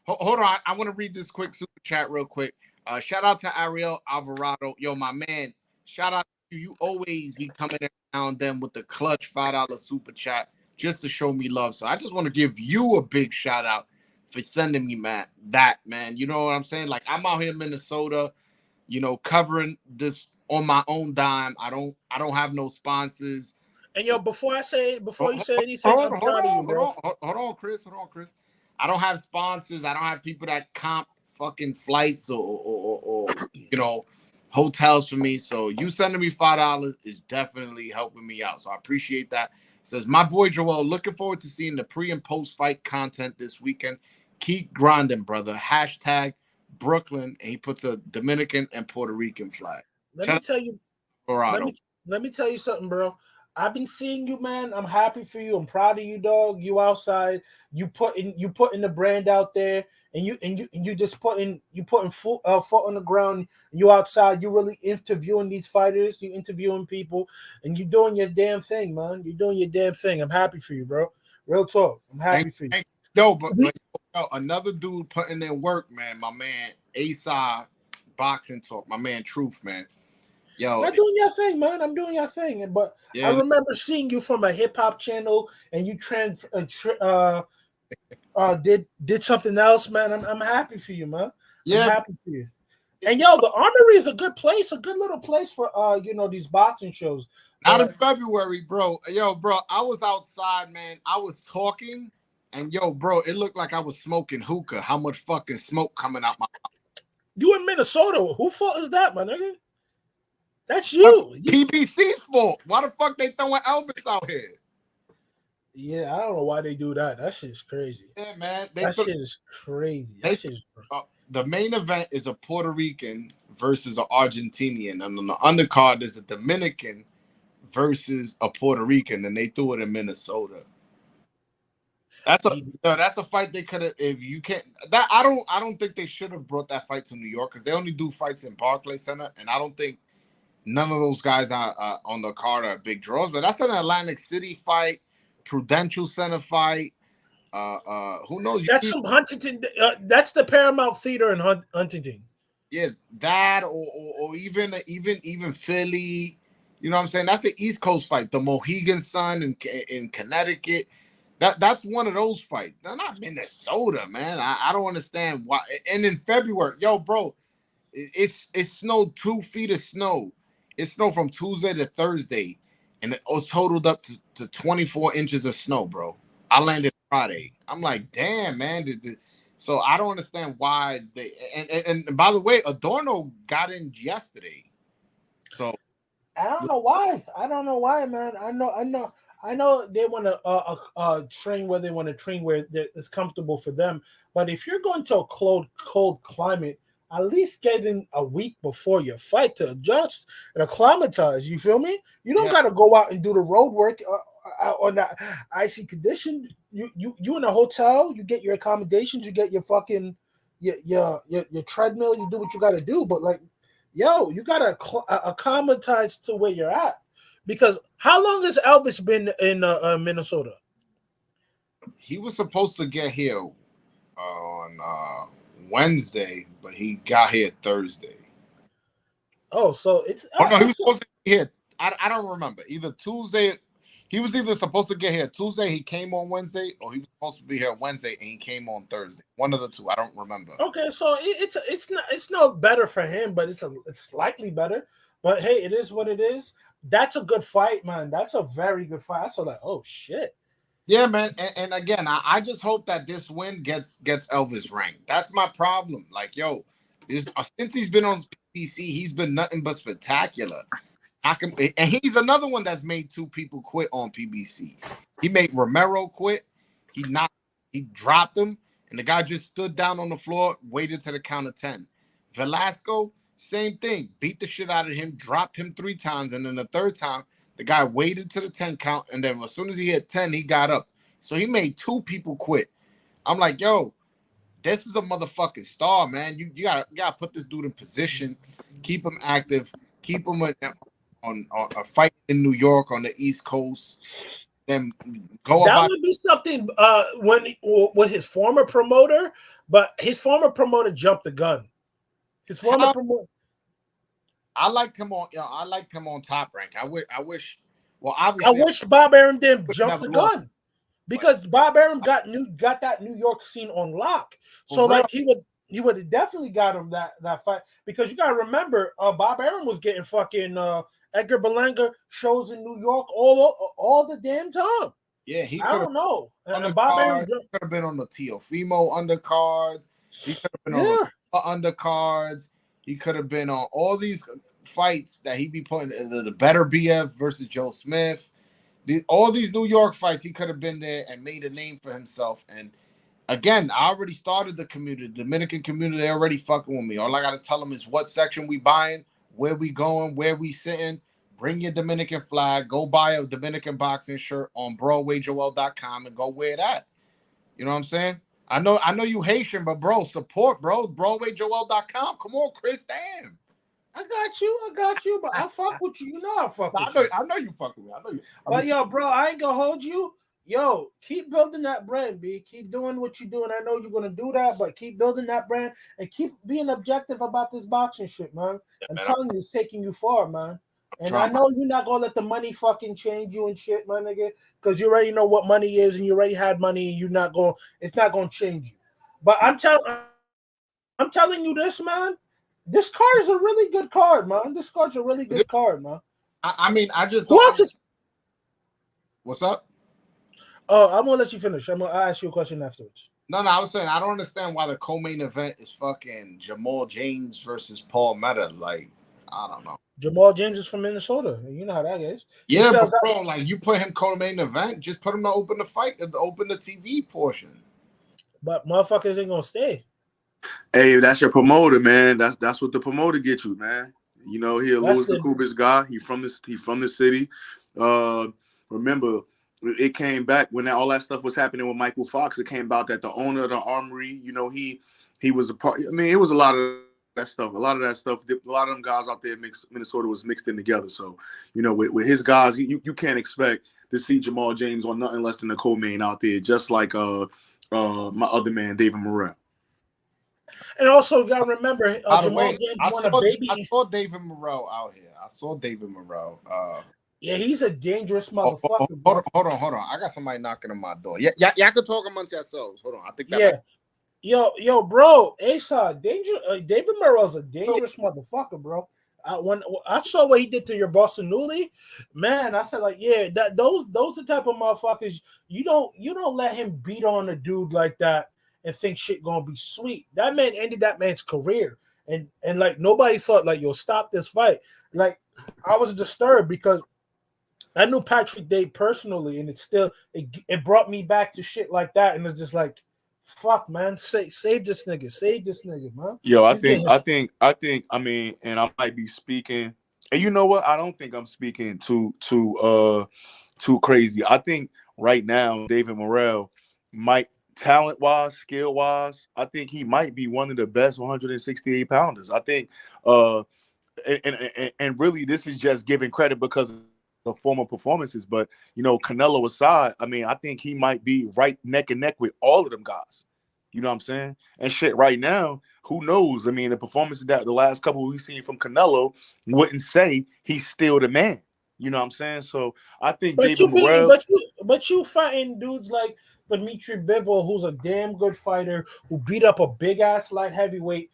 Hold on. I want to read this quick super chat real quick. Shout out to Ariel Alvarado. Yo, my man. Shout out to you. You always be coming in now and then with the clutch $5 super chat just to show me love. So I just want to give you a big shout out for sending me man. You know what I'm saying? Like, I'm out here in Minnesota, covering this on my own dime. I don't have no sponsors. And yo, before you say anything, I'm proud of you, bro. Hold on, Chris. I don't have sponsors. I don't have people that comp fucking flights or hotels for me. So you sending me $5 is definitely helping me out. So I appreciate that. It says, my boy Joel, looking forward to seeing the pre and post fight content this weekend. Keep grinding, brother. Hashtag Brooklyn, and he puts a Dominican and Puerto Rican flag. Let me tell you something, bro. I've been seeing you, man. I'm happy for you. I'm proud of you, dog. You outside. You putting the brand out there, and you just putting foot on the ground. You outside. You really interviewing these fighters. You interviewing people, and you doing your damn thing, man. You're doing your damn thing. I'm happy for you, bro. Real talk. I'm happy for you. Yo, but another dude putting in work, man. My man Asa Boxing Talk. My man Truth, man. Yo, I'm doing your thing, man. I'm doing your thing. But yeah, I remember seeing you from a hip hop channel, and you did something else, man. I'm happy for you, man. Yeah, I'm happy for you. And yo, the Armory is a good place, a good little place for these boxing shows. Not in February, bro. Yo, bro, I was outside, man. I was talking, and yo, bro, it looked like I was smoking hookah. How much fucking smoke coming out my mouth? You in Minnesota? Who fault is that, my nigga? That's you. PBC's fault. Why the fuck they throwing Elvis out here? Yeah, I don't know why they do that. That shit's crazy. Yeah, man. That shit is crazy. The main event is a Puerto Rican versus an Argentinian, and on the undercard is a Dominican versus a Puerto Rican, and they threw it in Minnesota. That's a fight they could have. If you can't, that I don't think they should have brought that fight to New York, because they only do fights in Barclays Center, and I don't think none of those guys are on the card are big draws. But that's an Atlantic City fight, Prudential Center fight. Who knows? That's from Huntington. That's the Paramount Theater in Huntington. Yeah, that or even Philly. You know what I'm saying? That's an East Coast fight. The Mohegan Sun in Connecticut. That's one of those fights. They're not Minnesota, man. I don't understand why. And in February, yo, bro, it snowed 2 feet of snow. It snowed from Tuesday to Thursday, and it was totaled up to 24 inches of snow, bro. I landed Friday. I'm like, damn, man. So I don't understand why they. And by the way, Adorno got in yesterday. So I don't know why, man. I know they want to train where they want to train where it's comfortable for them. But if you're going to a cold climate, at least get in a week before your fight to adjust and acclimatize. You feel me? You don't got to go out and do the road work on that icy condition. You in a hotel, you get your accommodations, you get your fucking your treadmill, you do what you got to do. But like, yo, you got to acclimatize to where you're at. Because how long has Elvis been in Minnesota? He was supposed to get here on Wednesday, but he got here Thursday. Oh, so it's. Oh no, he was supposed to get here. I don't remember. Either Tuesday. He was either supposed to get here Tuesday. He came on Wednesday, or he was supposed to be here Wednesday and he came on Thursday. One of the two. I don't remember. Okay, so it's no better for him, but it's slightly better. But hey, it is what it is. That's a good fight, man. That's a very good fight. I saw that. Oh shit. Yeah, man. And again, I just hope that this win gets Elvis ranked. That's my problem. Like, yo, since he's been on PBC, he's been nothing but spectacular. And he's another one that's made 2 people quit on PBC. He made Romero quit. He dropped him, and the guy just stood down on the floor, waited to the count of 10. Velasco, same thing. Beat the shit out of him, dropped him 3 times, and then the third time, the guy waited to the 10 count, and then as soon as he hit 10, he got up. So he made 2 people quit. I'm like, yo, this is a motherfucking star, man. You gotta put this dude in position, keep him active, keep him on a fight in New York on the East Coast. then go That about. would be something when with his former promoter, but his former promoter jumped the gun. His former promoter. I liked him on. I liked him on Top Rank. I wish. Well, I obviously, wish Bob Arum didn't I jump never the lost. gun because Bob Arum got that New York scene on lock. So like he would have definitely got him that fight because you gotta remember Bob Arum was getting fucking Edgar Berlanga shows in New York all the damn time. Yeah, he I could don't know. And Bob Arum could have been on the Teofimo undercards. He could have been on the undercards. He could have been on all these fights that he be putting the better BF versus Joe Smith. All these New York fights, he could have been there and made a name for himself. And again, I already started the community, the Dominican community. They already fucking with me. All I gotta tell them is what section we buying, where we going, where we sitting. Bring your Dominican flag. Go buy a Dominican boxing shirt on BroadwayJoel.com and go wear that. You know what I'm saying? I know you Haitian, but bro, support, bro. BroadwayJoel.com. Come on, Chris. Damn. I got you, but I fuck with you. You know I fuck with you. I know you fuck with me. I know you. But yo, bro, I ain't gonna hold you. Yo, keep building that brand, B. Keep doing what you're doing. I know you're gonna do that, but keep building that brand and keep being objective about this boxing shit, man. I'm telling you, it's taking you far, man. And I know you're not gonna let the money fucking change you and shit, my nigga, because you already know what money is and you already had money and it's not gonna change you. But I'm telling you this, man. This card is a really good card, man. This card's a really good card, man. I mean, I just who else is. What's up? Oh, I'm gonna let you finish. I'll ask you a question afterwards. No, I was saying I don't understand why the co-main event is fucking Jamal James versus Paul Meta. Like, I don't know. Jamal James is from Minnesota. You know how that is. Yeah, but bro, like you put him co-main event, just put him to open the fight, to open the TV portion. But motherfuckers ain't gonna stay. Hey, that's your promoter, man. That's what the promoter gets you, man. You know, he a Louis DeCubas guy. He from the city. Remember, it came back when all that stuff was happening with Michael Fox. It came about that the owner of the Armory, you know, he was a part. I mean, it was a lot of that stuff. A lot of them guys out there in Minnesota was mixed in together. So, you know, with his guys, you can't expect to see Jamal James on nothing less than the co-main out there, just like my other man, David Morrell. And also, you gotta remember, Jamal James won a baby. I saw David Morrell out here. Yeah, he's a dangerous motherfucker. Hold on. I got somebody knocking on my door. Yeah, y'all can talk amongst yourselves. Hold on. I think that. Yeah. Yo, bro, Asa, David Morrell's a dangerous motherfucker, bro. When I saw what he did to your Boston Newly, man, I said like, yeah, those the type of motherfuckers you don't let him beat on a dude like that and think shit gonna be sweet. That man ended that man's career, and like nobody thought like, yo, stop this fight. Like I was disturbed because I knew Patrick Day personally, and it brought me back to shit like that, and it's just like, fuck, man, save this nigga, man. Yo, I think. I mean, and I might be speaking, and you know what? I don't think I'm speaking too crazy. I think right now David Morrell might, talent-wise, skill-wise, I think he might be one of the best 168 pounders. I think, and really, this is just giving credit because of former performances. But you know, Canelo aside, I mean, I think he might be right neck and neck with all of them guys. You know what I'm saying? And shit, right now, who knows? I mean, the performances that the last couple we've seen from Canelo wouldn't say he's still the man. You know what I'm saying? So I think David Morrell. But you fighting dudes like Dimitri Bivol, who's a damn good fighter, who beat up a big ass light heavyweight.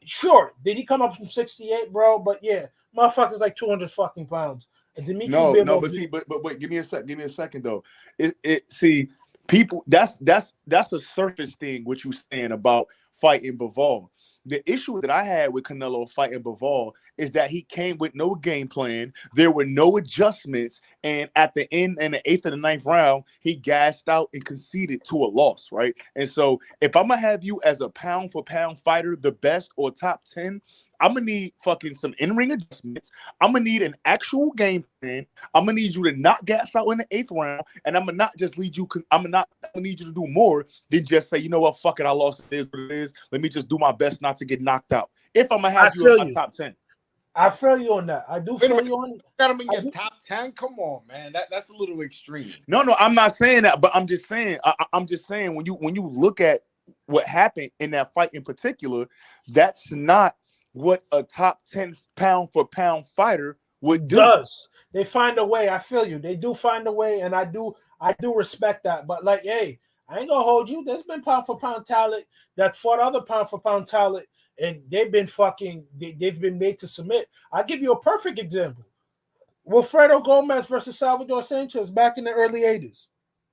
Sure, did he come up from 68, bro? But yeah, motherfucker's like 200 fucking pounds. But give me a second though. See, people, that's a surface thing. What you saying about fighting Bivol? The issue that I had with Canelo fighting Bivol is that he came with no game plan. There were no adjustments, and at the end, in the 8th and the 9th round, he gassed out and conceded to a loss, right? And so, if I'm gonna have you as a pound for pound fighter, the best or top 10, I'm gonna need fucking some in-ring adjustments. I'm gonna need an actual game plan. I'm gonna need you to not gas out in the 8th round, and I'm gonna not just lead you. I'm gonna need you to do more than just say, you know what, fuck it, I lost. It is what it is. Let me just do my best not to get knocked out. If I'm gonna have you in my top 10, I feel you on that. I do feel you on. Got him in your top 10. Come on, man. That's a little extreme. No, I'm not saying that, but I'm just saying. I'm just saying when you look at what happened in that fight in particular, that's not what a top 10 pound for pound fighter would do. Does they find a way? I feel you. They do find a way, and I do respect that. But like, hey, I ain't gonna hold you. There's been pound for pound talent that fought other pound for pound talent, and they've been they've been made to submit. I'll give you a perfect example. Wilfredo Gomez versus Salvador Sanchez back in the early 80s.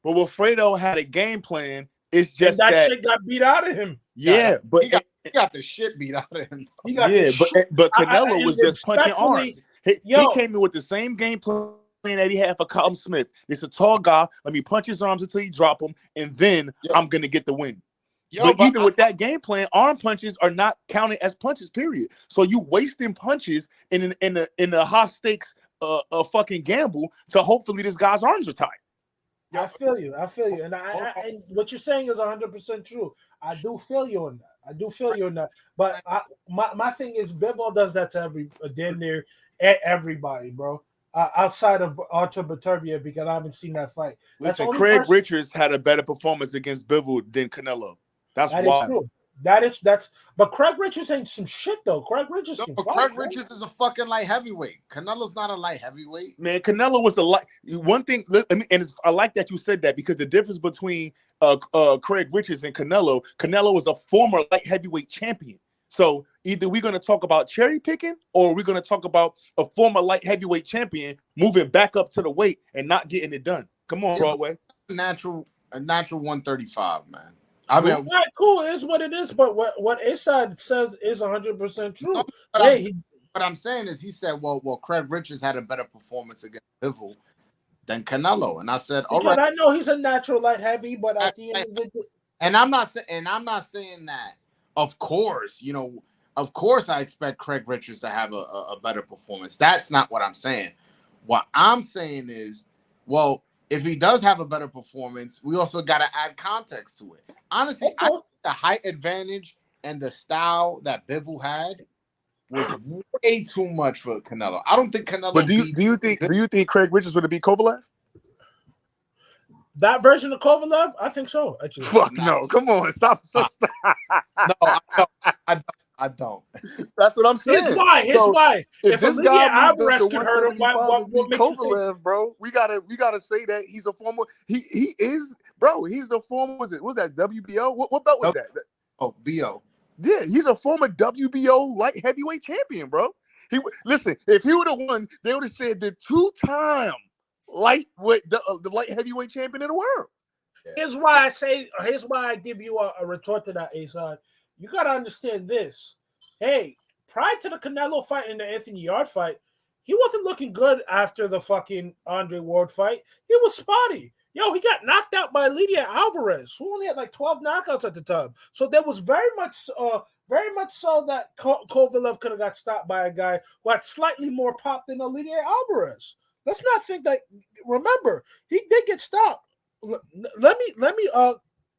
But Wilfredo had a game plan. It's just and that shit got beat out of him. Yeah, but he got the shit beat out of him. But Canelo was just punching arms. He came in with the same game plan that he had for Callum Smith. It's a tall guy. Let me punch his arms until he drop him, and then I'm gonna get the win. But even with that game plan, arm punches are not counted as punches. Period. So you wasting punches in a high stakes a fucking gamble to hopefully this guy's arms are tight. I feel you, and and what you're saying is 100% true. I do feel you on that. But my thing is, Bivol does that to damn near everybody, bro. Outside of Artur Beterbiev, because I haven't seen that fight. Listen, Craig Richards had a better performance against Bivol than Canelo. That's wild. True. That's but Craig Richards ain't some shit though. Craig Richards Richards is a fucking light heavyweight. Canelo's not a light heavyweight. Man, Canelo was one thing. I like that you said that, because the difference between Craig Richards and Canelo was a former light heavyweight champion. So either we're going to talk about cherry picking, or we're going to talk about a former light heavyweight champion moving back up to the weight and not getting it done. Come on, Broadway. A natural 135, man. I mean, cool. It is what it is. But what A-Side says is 100% true. What I'm saying is, he said, well, Craig Richards had a better performance against Bivol than Canelo, and I said, all right. I know he's a natural light heavy, but at the end of the day, and I'm not saying that. Of course, of course, I expect Craig Richards to have a better performance. That's not what I'm saying. What I'm saying is, well, if he does have a better performance, we also got to add context to it. Honestly, I think the height advantage and the style that Bivol had was way too much for Canelo. I don't think Canelo. But do you think Craig Richards would have beat Kovalev? That version of Kovalev, I think so. Actually, no, come on, stop. No, I don't. That's what I'm saying. Here's why. If this guy Alvarez could hurt him, what makes Kovalev, bro? We gotta say that he's a former. He is, bro. He's the former. Was that WBO? What belt was that? Oh, BO. Yeah, he's a former WBO light heavyweight champion, bro. Listen. If he would have won, they would have said the 2-time the light heavyweight champion in the world. Here's why I give you a retort to that, A-Side. You got to understand this. Hey, prior to the Canelo fight and the Anthony Yarde fight, he wasn't looking good after the fucking Andre Ward fight. He was spotty. He got knocked out by Lydia Alvarez, who only had like 12 knockouts at the time. So there was very much so that Kovalev could have got stopped by a guy who had slightly more pop than Lydia Alvarez. Let's not think that. Remember, he did get stopped. Let me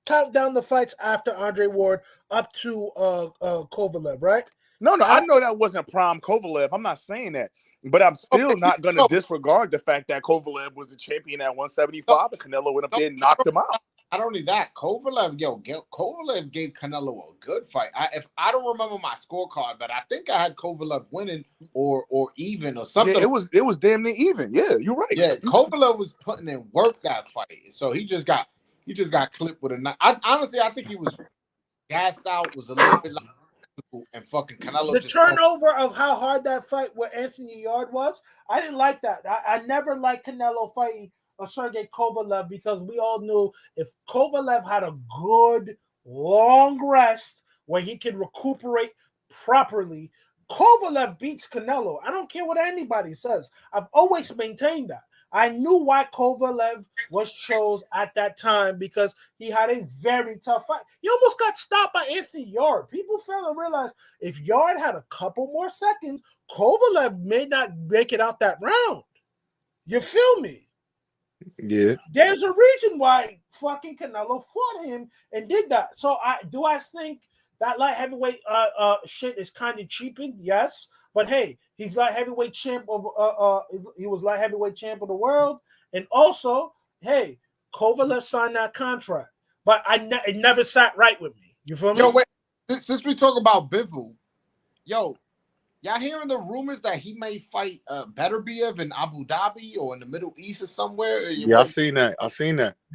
count down the fights after Andre Ward up to Kovalev, right? No, I know that wasn't prime Kovalev. I'm not saying that, but I'm still not going to disregard the fact that Kovalev was the champion at 175, and Canelo went up there and knocked him out. Not only that, Kovalev gave Canelo a good fight. I don't remember my scorecard, but I think I had Kovalev winning or even or something. Yeah, it was damn near even. Yeah, you're right. Yeah, Kovalev was putting in work that fight, so he just got clipped with a knife. I think he was gassed out, was a little bit like, and fucking Canelo. The turnover of how hard that fight with Anthony Yarde was, I didn't like that. I never liked Canelo fighting Sergey Kovalev, because we all knew if Kovalev had a good long rest where he can recuperate properly, Kovalev beats Canelo. I don't care what anybody says. I've always maintained that. I knew why Kovalev was chosen at that time, because he had a very tough fight. He almost got stopped by Anthony Yarde. People fail to realize if Yarde had a couple more seconds, Kovalev may not make it out that round. You feel me? Yeah. There's a reason why fucking Canelo fought him and did that. So I think that light heavyweight shit is kind of cheapened, yes. But hey, he's light heavyweight champ of he was light heavyweight champ of the world, and also, hey, Kovalev signed that contract, but it never sat right with me. You feel me? Yo, wait. Since we talk about Bivol, yo, y'all hearing the rumors that he may fight Beterbiev in Abu Dhabi or in the Middle East or somewhere? Yeah, I seen that.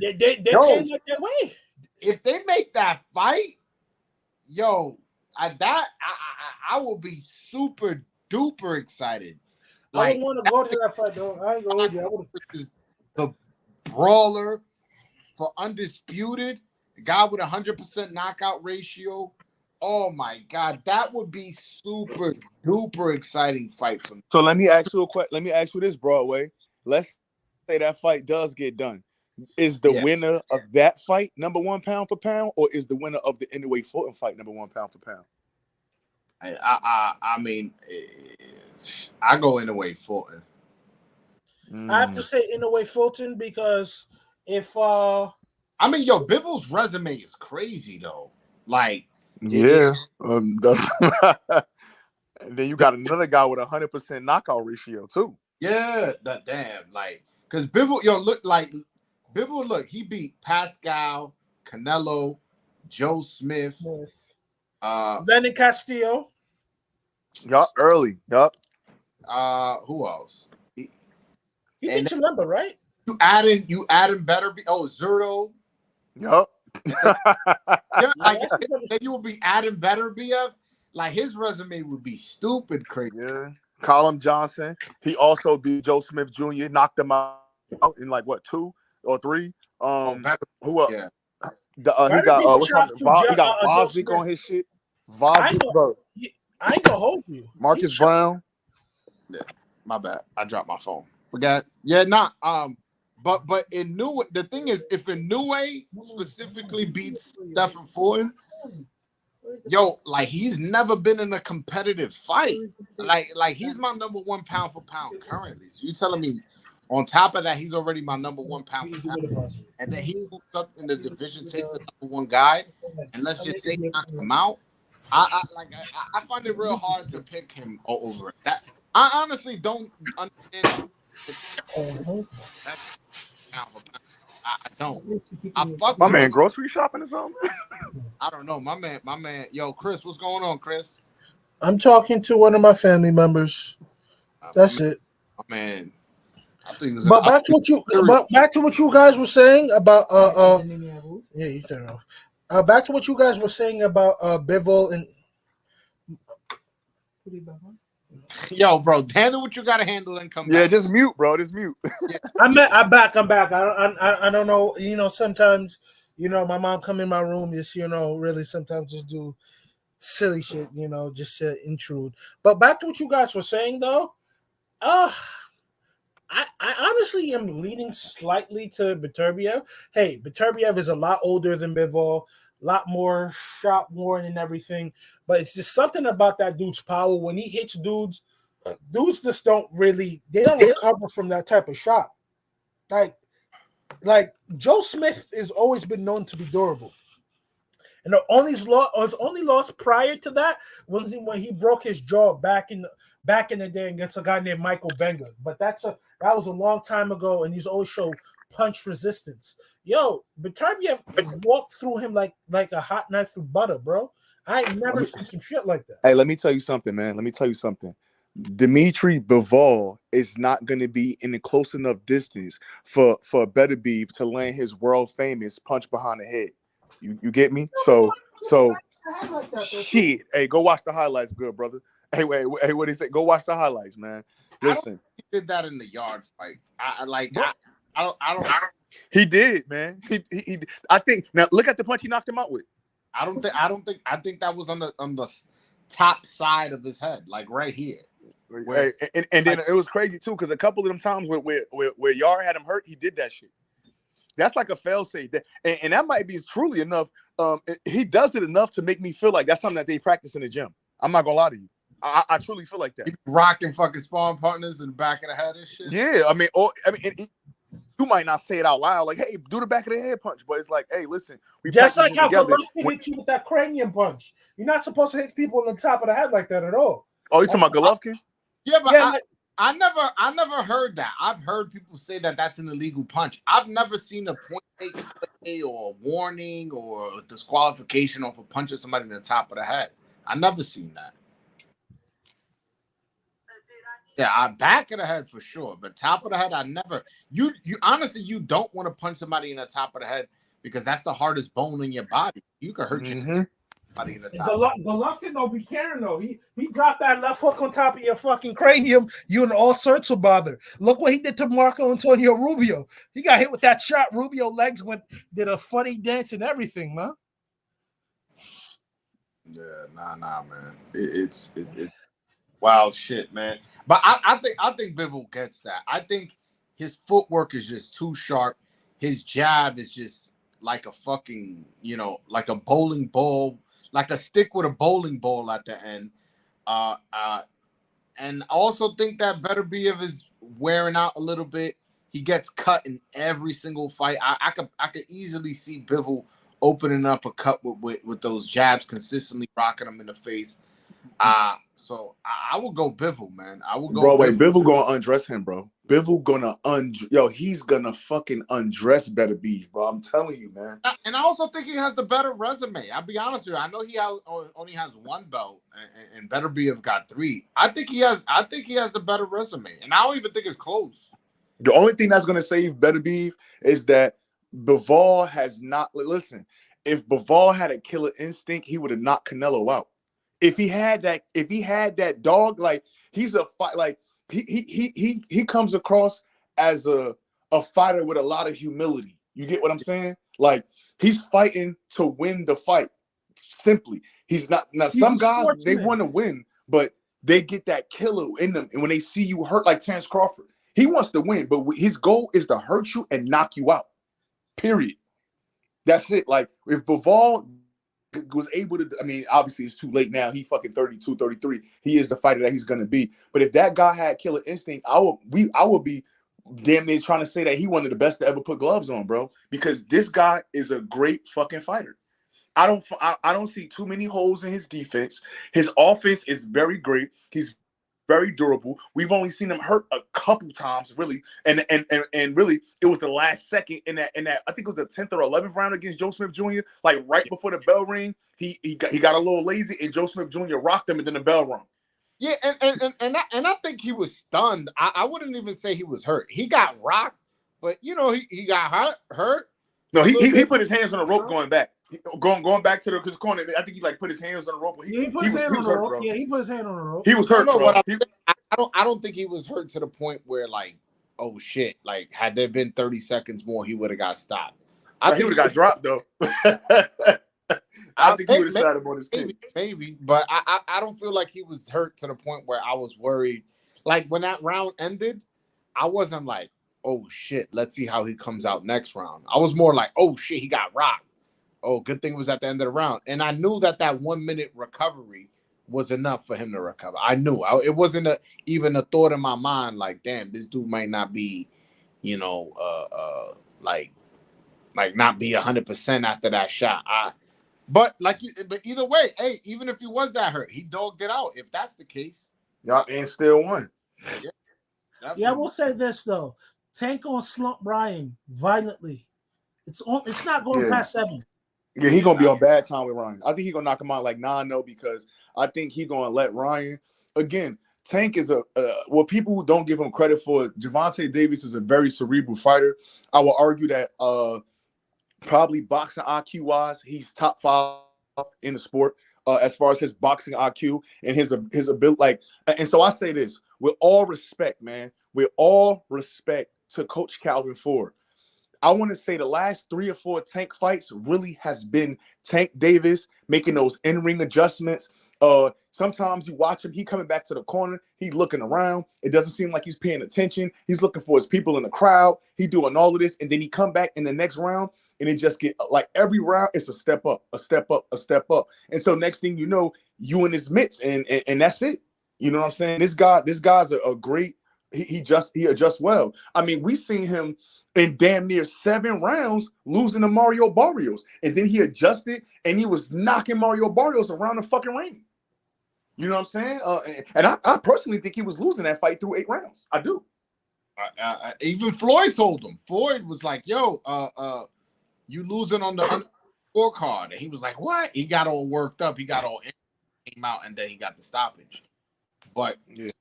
They paying it their way. If they make that fight, yo, I will be super duper excited. Like, I would want to go to that fight though. I ain't gonna hold you. The brawler for undisputed, the guy with 100% knockout ratio. Oh my God, that would be super duper exciting fight for me. So let me ask you a question. Let me ask you this, Broadway. Let's say that fight does get done. Is the winner of that fight #1 pound for pound, or is the winner of the Inoue Fulton fight #1 pound for pound? I mean, I go Inoue Fulton. I have to say Inoue Fulton because if I mean, yo, Bivol's resume is crazy though. Like, yeah. And then you got another guy with 100% knockout ratio too. Yeah, that damn, like, because Bivol, yo, look, he beat Pascal, Canelo, Joe Smith, Lennon Castillo. Yup, early. Yup. Who else? He beat Chilemba, right? You adding Beterbiev. Oh, Zurdo. Yup. Yeah, like then you would be adding Beterbiev. Like his resume would be stupid crazy. Yeah. Colin Johnson. He also beat Joe Smith Jr. Knocked him out in like what 2 or 3. Who else? Yeah. He got Vozick on his shit. Vozick, bro. I ain't gonna hold you. Marcus Brown. Yeah, my bad. I dropped my phone. But in Inoue, the thing is, if Inoue specifically beats Stephen Fulton, yo, like he's never been in a competitive fight. Like he's my #1 pound for pound currently. So you telling me on top of that, he's already my #1 pound for pound, and then he moves up in the division, takes the #1 guy, and let's just say knocks him out. I find it real hard to pick him over it. That I honestly don't understand. I don't. I fuck my man grocery shopping or something. I don't know. My man. Yo, Chris, what's going on, Chris? I'm talking to one of my family members. That's it. My man. I think it was back to what you guys were saying about yeah, you turn it off. Back to what you guys were saying about Bivol and yo, bro, handle what you gotta handle and come back. Yeah, just mute, bro. Just mute. I'm back. I don't know. You know, sometimes, you know, my mom come in my room, just, you know, really sometimes just do silly shit, you know, just to intrude. But back to what you guys were saying though, I honestly am leaning slightly to Beterbiev. Hey, Beterbiev is a lot older than Bivol, a lot more shot worn and everything. But it's just something about that dude's power. When he hits dudes just don't recover from that type of shot. Like Joe Smith has always been known to be durable. And his only loss prior to that was when he broke his jaw back in the day against a guy named Michael Benga. But that was a long time ago, and he's always showed punch resistance. Yo, Beterbiev walked through him like a hot knife through butter, bro. I ain't never seen some shit like that. Hey, let me tell you something, man. Dimitri Bivol is not going to be in a close enough distance for Beterbiev to land his world famous punch behind the head. You get me? So shit. Hey, go watch the highlights, good brother. Hey, what did he say? Go watch the highlights, man. Listen, he did that in the yard fight. I don't. He did, man. He. I think now look at the punch he knocked him out with. I think that was on the top side of his head, like right here. Right. And then it was crazy too, because a couple of them times where Yard had him hurt, he did that shit. That's like a fail safe. And that might be truly enough. He does it enough to make me feel like that's something that they practice in the gym. I'm not gonna lie to you. I truly feel like that. He rocking fucking sparring partners in the back of the head and shit. Yeah, you might not say it out loud, like, hey, do the back of the head punch. But it's like, hey, listen, we just practice like how together. Golovkin hit you with that cranium punch. You're not supposed to hit people on the top of the head like that at all. Oh, you talking about Golovkin? Yeah, but Yeah, I never heard that. I've heard people say that that's an illegal punch. I've never seen a point taken away or a warning or disqualification off of punching somebody in the top of the head. I never seen that. Yeah, back of the head for sure, but top of the head, I never. You honestly, you don't want to punch somebody in the top of the head because that's the hardest bone in your body. You could hurt somebody in the top. Golovkin don't be caring though. He dropped that left hook on top of your fucking cranium. You in all sorts of bother. Look what he did to Marco Antonio Rubio. He got hit with that shot. Rubio legs did a funny dance and everything, man. Yeah, nah, man. It's wild shit, man. But I think Bivol gets that. I think his footwork is just too sharp. His jab is just like a fucking, like a bowling ball, like a stick with a bowling ball at the end. And I also think that Beterbiev is wearing out a little bit. He gets cut in every single fight. I could easily see Bivol opening up a cut with those jabs, consistently rocking him in the face. So I will go Bivol, man. I will go. Bro, wait, Bivol gonna undress him, bro. Bivol gonna he's gonna fucking undress Beterbiev, bro. I'm telling you, man. And I also think he has the better resume. I'll be honest with you. I know he only has one belt, and Beterbiev got 3. I think he has the better resume, and I don't even think it's close. The only thing that's gonna save Beterbiev is that Bivol has not. Listen, if Bivol had a killer instinct, he would have knocked Canelo out. If he had that dog, like he's a fight, like he comes across as a fighter with a lot of humility. You get what I'm saying? Like he's fighting to win the fight. Simply, he's not. Now some guys they want to win, but they get that killer in them, and when they see you hurt, like Terrence Crawford, he wants to win, but his goal is to hurt you and knock you out. Period. That's it. Like if Bivol was able to, I mean, obviously it's too late now. He fucking 32, 33. He is the fighter that he's gonna be. But if that guy had killer instinct, I would be damn near trying to say that he one of the best to ever put gloves on, bro. Because this guy is a great fucking fighter. I don't see too many holes in his defense. His offense is very great. He's very durable. We've only seen him hurt a couple times, really, and really, it was the last second in that I think it was the 10th or 11th round against Joe Smith Jr. Like right before the bell ring, he got a little lazy, and Joe Smith Jr. rocked him, and then the bell rung. Yeah, and I think he was stunned. I wouldn't even say he was hurt. He got rocked, but he got hurt. No, he put his hands on the rope going back. Going back to the corner, I think he like put his hands on the rope. He put his hand on the rope. Yeah, he put his hand on the rope. He was hurt, bro. I don't think he was hurt to the point where like, oh shit, like had there been 30 seconds more, he would have got stopped. I think he would have got dropped though. I think he would have shot him on his kick. Maybe, but I don't feel like he was hurt to the point where I was worried. Like when that round ended, I wasn't like, oh shit, let's see how he comes out next round. I was more like, oh shit, he got rocked. Oh, good thing it was at the end of the round. And I knew that 1 minute recovery was enough for him to recover. I knew. It wasn't even a thought in my mind like, damn, this dude might not be, like not be 100% after that shot. But either way, hey, even if he was that hurt, he dogged it out. If that's the case. Yeah, and still won. Yeah, I will say this, though. Tank on slump Ryan violently. It's not going past 7. Yeah, he's gonna be on bad time with Ryan. I think he's gonna knock him out like 9-0 because I think he's gonna let Ryan again. Tank is what people don't give him credit for. Gervonta Davis is a very cerebral fighter. I will argue that probably boxing IQ wise, he's top 5 in the sport as far as his boxing IQ and his ability. Like, and so I say this with all respect, man. With all respect to Coach Calvin Ford. I want to say the last 3 or 4 Tank fights really has been Tank Davis making those in-ring adjustments. Sometimes you watch him, he coming back to the corner, he looking around. It doesn't seem like he's paying attention. He's looking for his people in the crowd. He doing all of this, and then he come back in the next round, and it just get like every round, it's a step up, a step up, a step up. And so next thing you know, you in his mitts, and that's it. You know what I'm saying? This guy's a great. He adjusts well. I mean, we seen him in damn near 7 rounds, losing to Mario Barrios. And then he adjusted and he was knocking Mario Barrios around the fucking ring. You know what I'm saying? And I personally think he was losing that fight through 8 rounds. I do. Even Floyd told him. Floyd was like, "Yo, you losing on the scorecard," and he was like, "What?" He got all worked up. He got all came out, and then he got the stoppage. But yeah,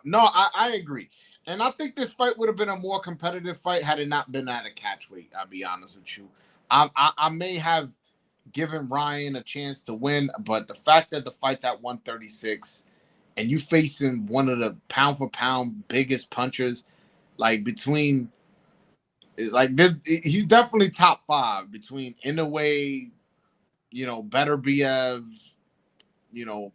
no, I agree, and I think this fight would have been a more competitive fight had it not been at a catch weight. I'll be honest with you. I may have given Ryan a chance to win, but the fact that the fight's at 136 and you facing one of the pound for pound biggest punchers, like between, like this, he's definitely top 5 between Inoue, Better BF,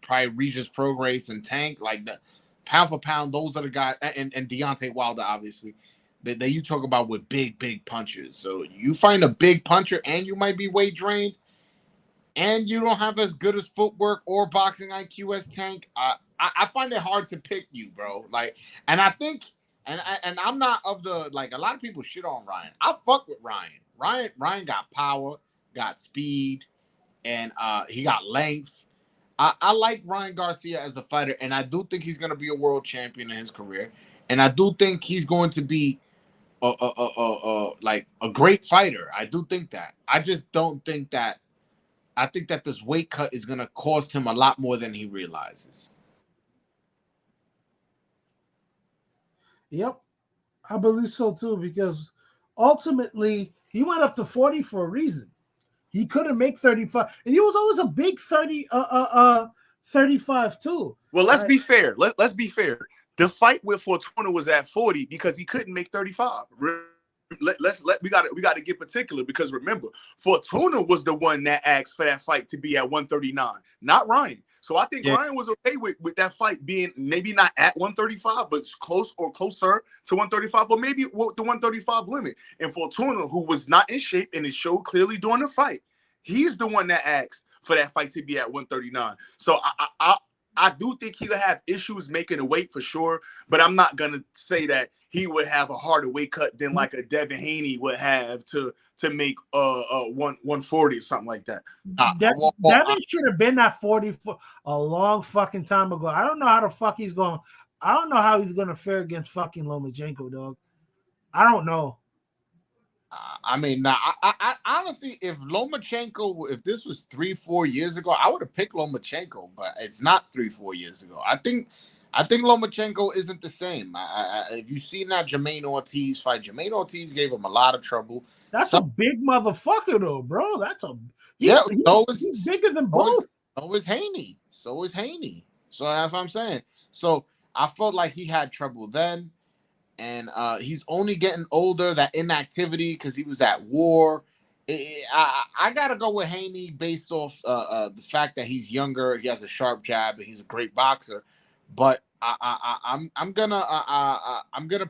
probably Regis Prograis and Tank. Like the pound for pound, those are the guys, and Deontay Wilder, obviously, that you talk about with big punchers. So you find a big puncher and you might be weight drained, and you don't have as good as footwork or boxing IQ as Tank. I find it hard to pick you, bro. Like, and I think, and I'm not of the, like, a lot of people shit on Ryan. I fuck with Ryan. Ryan got power, got speed, and he got length. I like Ryan Garcia as a fighter, and I do think he's going to be a world champion in his career, and I do think he's going to be like a great fighter. I do think that. I just don't think that. I think that this weight cut is going to cost him a lot more than he realizes. Yep, I believe so too, because ultimately he went up to 40 for a reason. He couldn't make 35, and he was always a big 35 too. Well, let's be fair. Let's be fair. The fight with Fortuna was at 40 because he couldn't make 35. We got to get particular, because remember, Fortuna was the one that asked for that fight to be at 139, not Ryan. So I think Ryan was okay with that fight being maybe not at 135, but close or closer to 135, or maybe the 135 limit. And Fortuna, who was not in shape, and it showed clearly during the fight, he's the one that asked for that fight to be at 139. So I do think he'll have issues making a weight for sure, but I'm not gonna say that he would have a harder weight cut than like a Devin Haney would have to make 140 or something like that. Devin should have been at 40 for a long fucking time ago. I don't know how the fuck he's going. I don't know how he's gonna fare against fucking Lomachenko, dog. I don't know. I mean, now, I honestly, if this was 3-4 years ago, I would have picked Lomachenko, but it's not 3-4 years ago. I think Lomachenko isn't the same. If you've seen that Jermaine Ortiz fight, Jermaine Ortiz gave him a lot of trouble. That's a big motherfucker, though, bro. He's bigger than both. So is Haney. So that's what I'm saying. So I felt like he had trouble then. And he's only getting older. That inactivity because he was at war. I gotta go with Haney based off the fact that he's younger. He has a sharp jab and he's a great boxer. But I'm gonna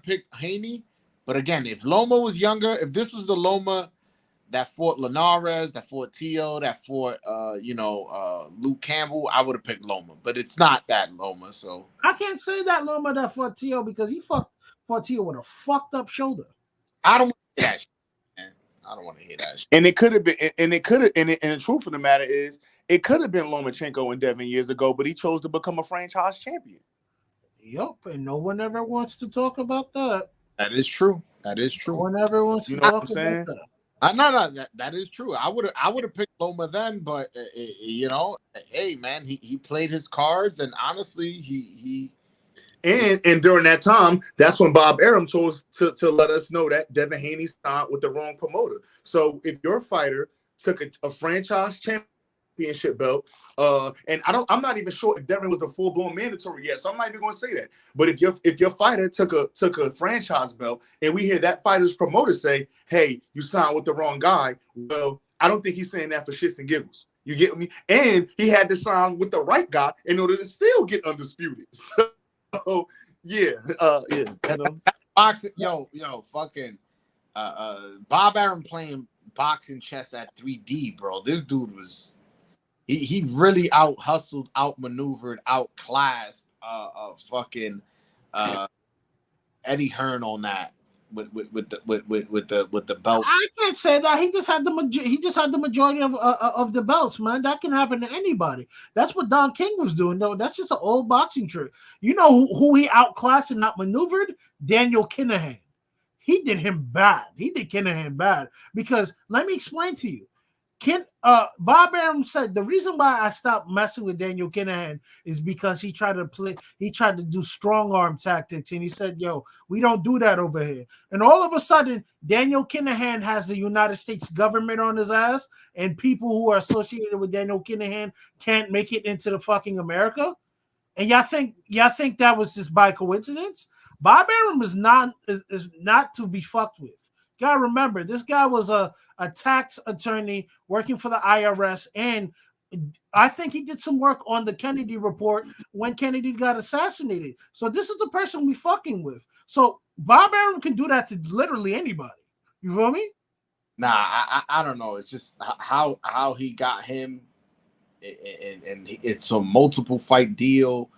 pick Haney. But again, if Loma was younger, if this was the Loma that fought Linares, that fought Tio, that fought Luke Campbell, I would have picked Loma. But it's not that Loma, so I can't say that Loma that fought Tio because he fucked Fortio with a fucked up shoulder. I don't want to hear that shit, man. I don't want to hear that shit. And it could have been, and the truth of the matter is, it could have been Lomachenko and Devin years ago, but he chose to become a franchise champion. Yup, and no one ever wants to talk about that. That is true. No one ever wants to talk about that. No, that is true. I would have picked Loma then, but hey man, he played his cards, and honestly, he. And during that time, that's when Bob Arum chose to let us know that Devin Haney signed with the wrong promoter. So if your fighter took a franchise championship belt, and I'm not even sure if Devin was the full-blown mandatory yet, so I'm not even going to say that. But if your fighter took a franchise belt, and we hear that fighter's promoter say, "Hey, you signed with the wrong guy," well, I don't think he's saying that for shits and giggles. You get me? And he had to sign with the right guy in order to still get undisputed. Oh yeah. Boxing, fucking Bob Arum playing boxing chess at 3D, bro. This dude was he really out hustled, out maneuvered, outclassed fucking Eddie Hearn on that the belts. I can't say that. He just had the majority of the belts, man. That can happen to anybody. That's what Don King was doing, though. That's just an old boxing trick. You know who he outclassed and outmaneuvered? Daniel Kinahan. He did him bad. He did Kinahan bad because let me explain to you. Bob Arum said the reason why I stopped messing with Daniel Kinahan is because he tried to do strong arm tactics, and he said, "Yo, we don't do that over here." And all of a sudden, Daniel Kinahan has the United States government on his ass, and people who are associated with Daniel Kinahan can't make it into the fucking America. And y'all think that was just by coincidence? Bob Arum is not to be fucked with. Gotta remember, this guy was a tax attorney working for the IRS, and I think he did some work on the Kennedy report when Kennedy got assassinated. So this is the person we fucking with. So Bob Arum can do that to literally anybody. You feel me? Nah, I don't know. It's just how he got him, and it's a multiple fight deal.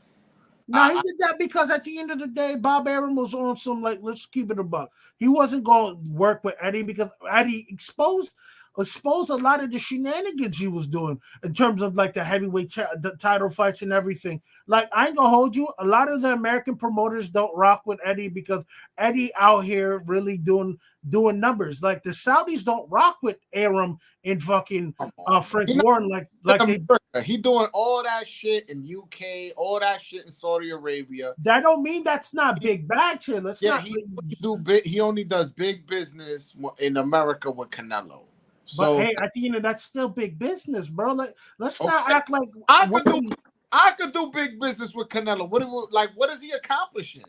No, he did that because at the end of the day, Bob Arum was on some like, let's keep it a buck. He wasn't going to work with Eddie because Eddie exposed a lot of the shenanigans he was doing in terms of like the heavyweight the title fights and everything. Like, I ain't gonna hold you. A lot of the American promoters don't rock with Eddie because Eddie out here really doing numbers. Like the Saudis don't rock with Arum and fucking Frank Warren like he doing all that shit in UK, all that shit in Saudi Arabia. That don't mean that's not big bag shit. He only does big business in America with Canelo. So, but hey, at the end of that's still big business, bro. Let's not act like I could do big business with Canelo. What is he accomplishing?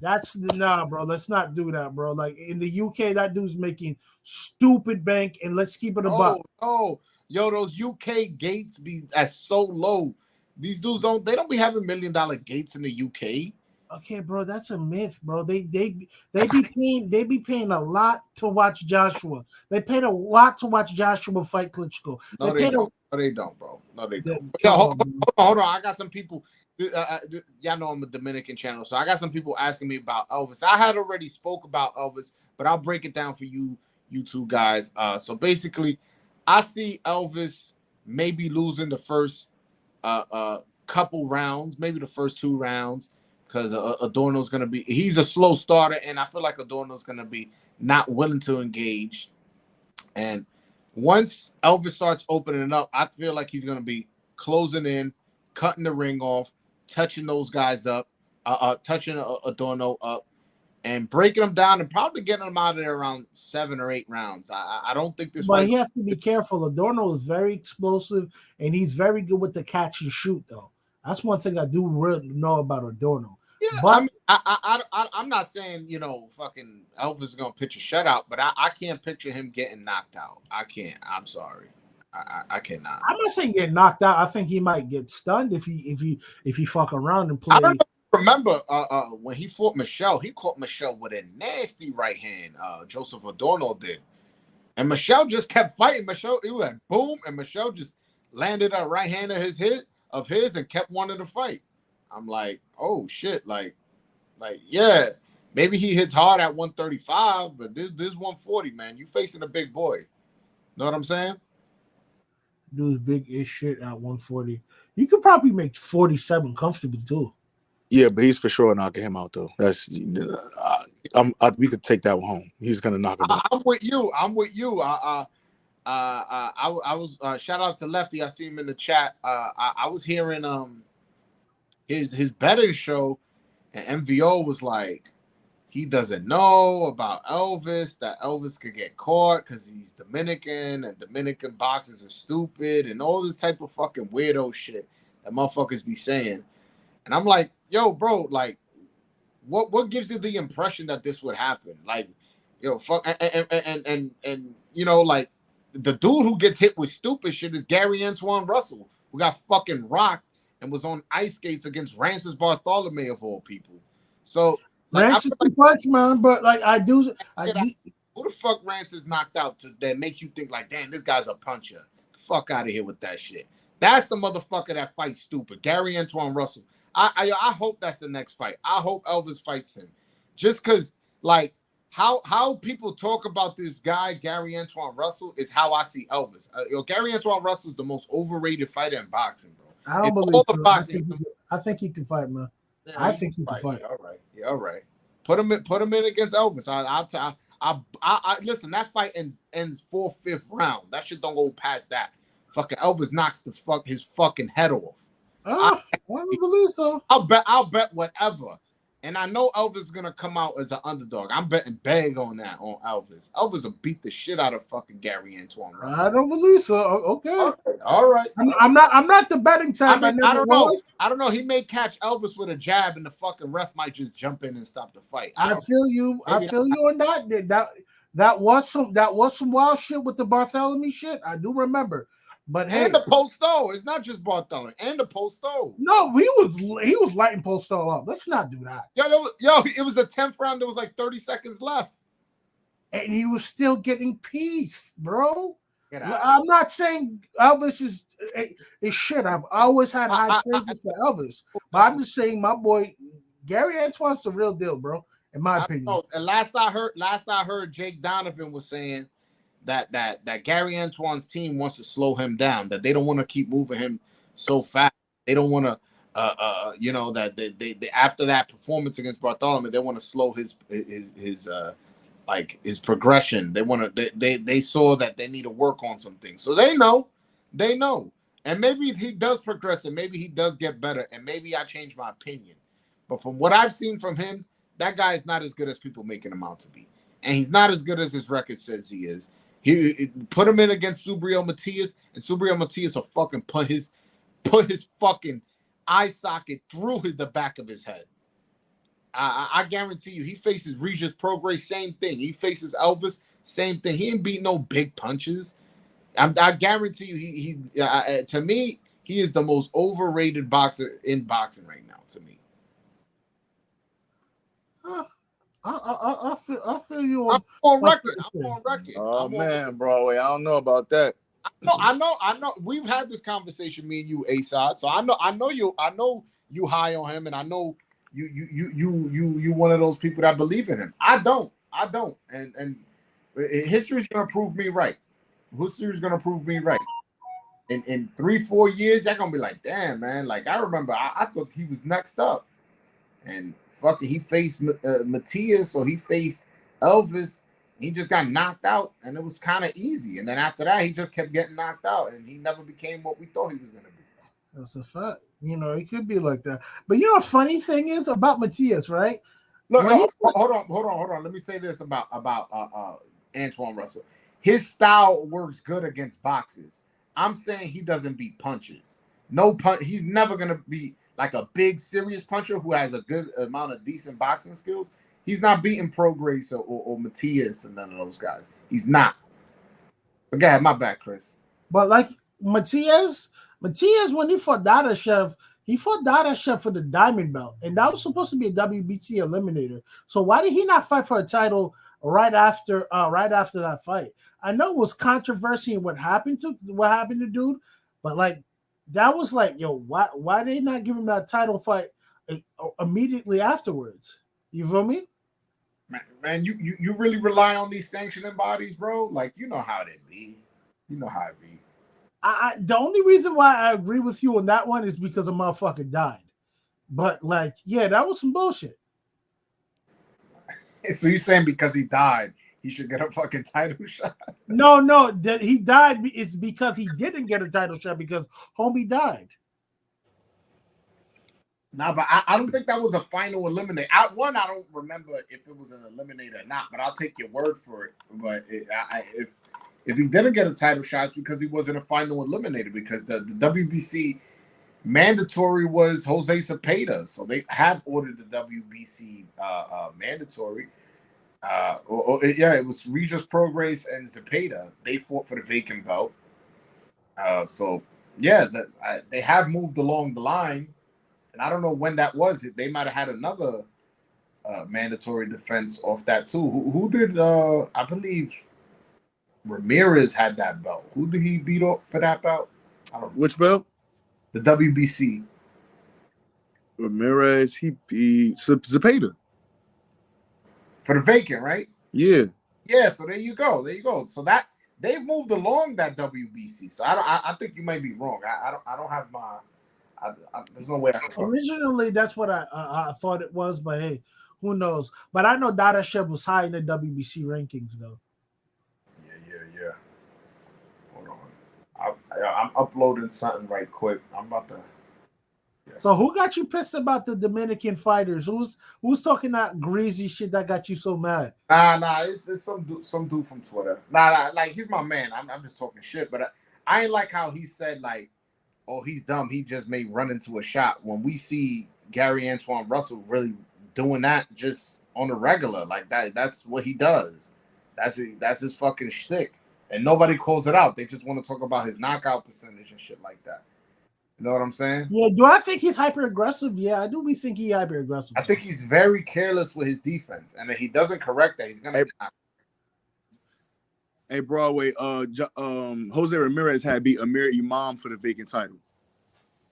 Nah, bro. Let's not do that, bro. Like in the UK, that dude's making stupid bank, and let's keep it a buck. Oh, yo, those UK gates be so low. These dudes don't be having $1 million gates in the UK. Okay, bro, that's a myth, bro. They be paying a lot to watch Joshua. They paid a lot to watch Joshua fight Klitschko. No, they don't, bro. No, they don't. Hold on. I got some people. Y'all know I'm a Dominican channel, so I got some people asking me about Elvis. I had already spoke about Elvis, but I'll break it down for you two guys. So basically, I see Elvis maybe losing the first couple rounds, maybe the first 2 rounds. Because Adorno's going to he's a slow starter, and I feel like Adorno's going to be not willing to engage. And once Elvis starts opening up, I feel like he's going to be closing in, cutting the ring off, touching those guys up, touching Adorno up, and breaking them down and probably getting them out of there around 7 or 8 rounds. I don't think this. But he has to be careful. Adorno is very explosive, and he's very good with the catch and shoot, though. That's one thing I do really know about Adorno. Yeah, but I'm not saying, fucking Elvis is gonna pitch a shutout, but I can't picture him getting knocked out. I can't. I'm sorry, I cannot. I'm not saying get knocked out. I think he might get stunned if he fuck around and play. I don't remember when he fought Michelle. He caught Michelle with a nasty right hand. Joseph Adorno did, and Michelle just kept fighting. Michelle, it was like boom, and Michelle just landed a right hand of his and kept wanting to fight. I'm like, oh shit, like, yeah, maybe he hits hard at 135, but this 140, man, you facing a big boy. Know what I'm saying? Dude's big as shit at 140. You could probably make 47 comfortably too. Yeah, but he's for sure knocking him out though. That's we could take that one home. He's gonna knock him out. I'm with you. I was shout out to Lefty. I see him in the chat. I was hearing his betting show, and MVO was like, he doesn't know about Elvis, that Elvis could get caught because he's Dominican and Dominican boxers are stupid and all this type of fucking weirdo shit that motherfuckers be saying. And I'm like, yo, bro, like, what gives you the impression that this would happen? Like, fuck, and like, the dude who gets hit with stupid shit is Gary Antoine Russell, who got fucking rocked and was on ice skates against Francis Bartholomew of all people. So Francis is punch, man, but like who the fuck Francis knocked out that makes you think like, damn, this guy's a puncher? Fuck out of here with that shit. That's the motherfucker that fights stupid. Gary Antoine Russell. I hope that's the next fight. I hope Elvis fights him. Just because, like, how people talk about this guy Gary Antoine Russell is how I see Elvis. Gary Antoine Russell is the most overrated fighter in boxing, bro. I don't In believe all the so. boxing, I think he can fight, man. yeah, I think he can fight. fight. Yeah, all right. Yeah, all right. Put him in against Elvis. Listen. That fight ends fourth, fifth round. That shit don't go past that. Fucking Elvis knocks his fucking head off. I I don't believe so. I'll bet whatever. And I know Elvis is gonna come out as an underdog. I'm betting big on that on Elvis. Elvis will beat the shit out of fucking Gary Antoine Russell. I don't believe so. Okay. All right. I'm not the betting type. I don't know. I don't know. He may catch Elvis with a jab, and the fucking ref might just jump in and stop the fight. I feel you. I feel you on that. That was some wild shit with the Bartholomew shit. I do remember. But hey, and the Posto. It's not just Bartholomew. And the Posto. No, he was lighting Posto up. Let's not do that. Yo, it was the 10th round. There was like 30 seconds left. And he was still getting peace, bro. I'm not saying Elvis is shit. I've always had high praises for Elvis. But I'm just saying my boy Gary Antoine's the real deal, bro, in my opinion. And last I heard Jake Donovan was saying that Gary Antoine's team wants to slow him down, that they don't want to keep moving him so fast. They don't want to that they after that performance against Bartholomew, they want to slow his progression. They saw that they need to work on some things. So they know. And maybe he does progress and maybe he does get better and maybe I change my opinion. But from what I've seen from him, that guy is not as good as people making him out to be. And he's not as good as his record says he is. He put him in against Subriel Matias, and Subriel Matias will fucking put his fucking eye socket through the back of his head. I guarantee you, he faces Regis Prograis, same thing. He faces Elvis, same thing. He ain't beat no big punches. I guarantee you, he to me, he is the most overrated boxer in boxing right now. To me, I feel you on. I'm on record. Oh man, Broadway, I don't know about that. I know. We've had this conversation, me and you, Asad. So I know you high on him, and I know you one of those people that believe in him. I don't, and history's gonna prove me right. History's gonna prove me right. In 3-4 years, you're gonna be like, damn, man. Like I remember, I thought he was next up, and fucking he faced Matias, or he faced Elvis. He just got knocked out, and it was kind of easy. And then after that, he just kept getting knocked out, and he never became what we thought he was going to be. That's a fact. It could be like that. But the funny thing is about Matias, right? Look, hold on. Let me say this about Antoine Russell. His style works good against boxers. I'm saying he doesn't beat punches. No punch. He's never going to be like a big, serious puncher who has a good amount of decent boxing skills. He's not beating Prograis or Matias and none of those guys. He's not. But go ahead, my bad, Chris. But like Matias, when he fought Dadashev for the diamond belt, and that was supposed to be a WBC eliminator. So why did he not fight for a title right after that fight? I know it was controversy in what happened to dude, but like that was like, yo, why did they not give him that title fight immediately afterwards? You feel me? Man, you really rely on these sanctioning bodies, bro? Like, you know how they be. You know how it be. The only reason why I agree with you on that one is because a motherfucker died. But, like, yeah, that was some bullshit. So you're saying because he died, he should get a fucking title shot? No, that he died, it's because he didn't get a title shot because homie died. Nah, but I don't think that was a final eliminator. I don't remember if it was an eliminator or not, but I'll take your word for it. But if he didn't get a title shot, it's because he wasn't a final eliminator, because the WBC mandatory was Jose Cepeda. So they have ordered the WBC mandatory. It was Regis Prograis and Cepeda. They fought for the vacant belt. They have moved along the line. And I don't know when that was. They might have had another mandatory defense off that too. Who did? I believe Ramirez had that belt. Who did he beat up for that belt? I don't know. Which belt? The WBC. Ramirez. He beat Cepeda for the vacant, right? Yeah. Yeah, so there you go. There you go. So that they've moved along that WBC. So I think you might be wrong. I don't have my. There's no way I can. Originally, that's what I thought it was, but hey, who knows? But I know Dadashev was high in the WBC rankings, though. Yeah. Hold on. I'm uploading something right quick. I'm about to. Yeah. So who got you pissed about the Dominican fighters? Who's talking that greasy shit that got you so mad? Nah. It's some dude from Twitter. Nah. Like he's my man. I'm just talking shit. But I ain't like how he said like, oh, he's dumb. He just may run into a shot. When we see Gary Antoine Russell really doing that just on a regular, like that's what he does. That's his fucking shtick. And nobody calls it out. They just want to talk about his knockout percentage and shit like that. You know what I'm saying? Yeah, do I think he's hyper aggressive? Yeah, I do. We think he's hyper aggressive. I think he's very careless with his defense. And if he doesn't correct that, he's gonna Hey, Broadway, Jose Ramirez had beat Amir Imam for the vacant title.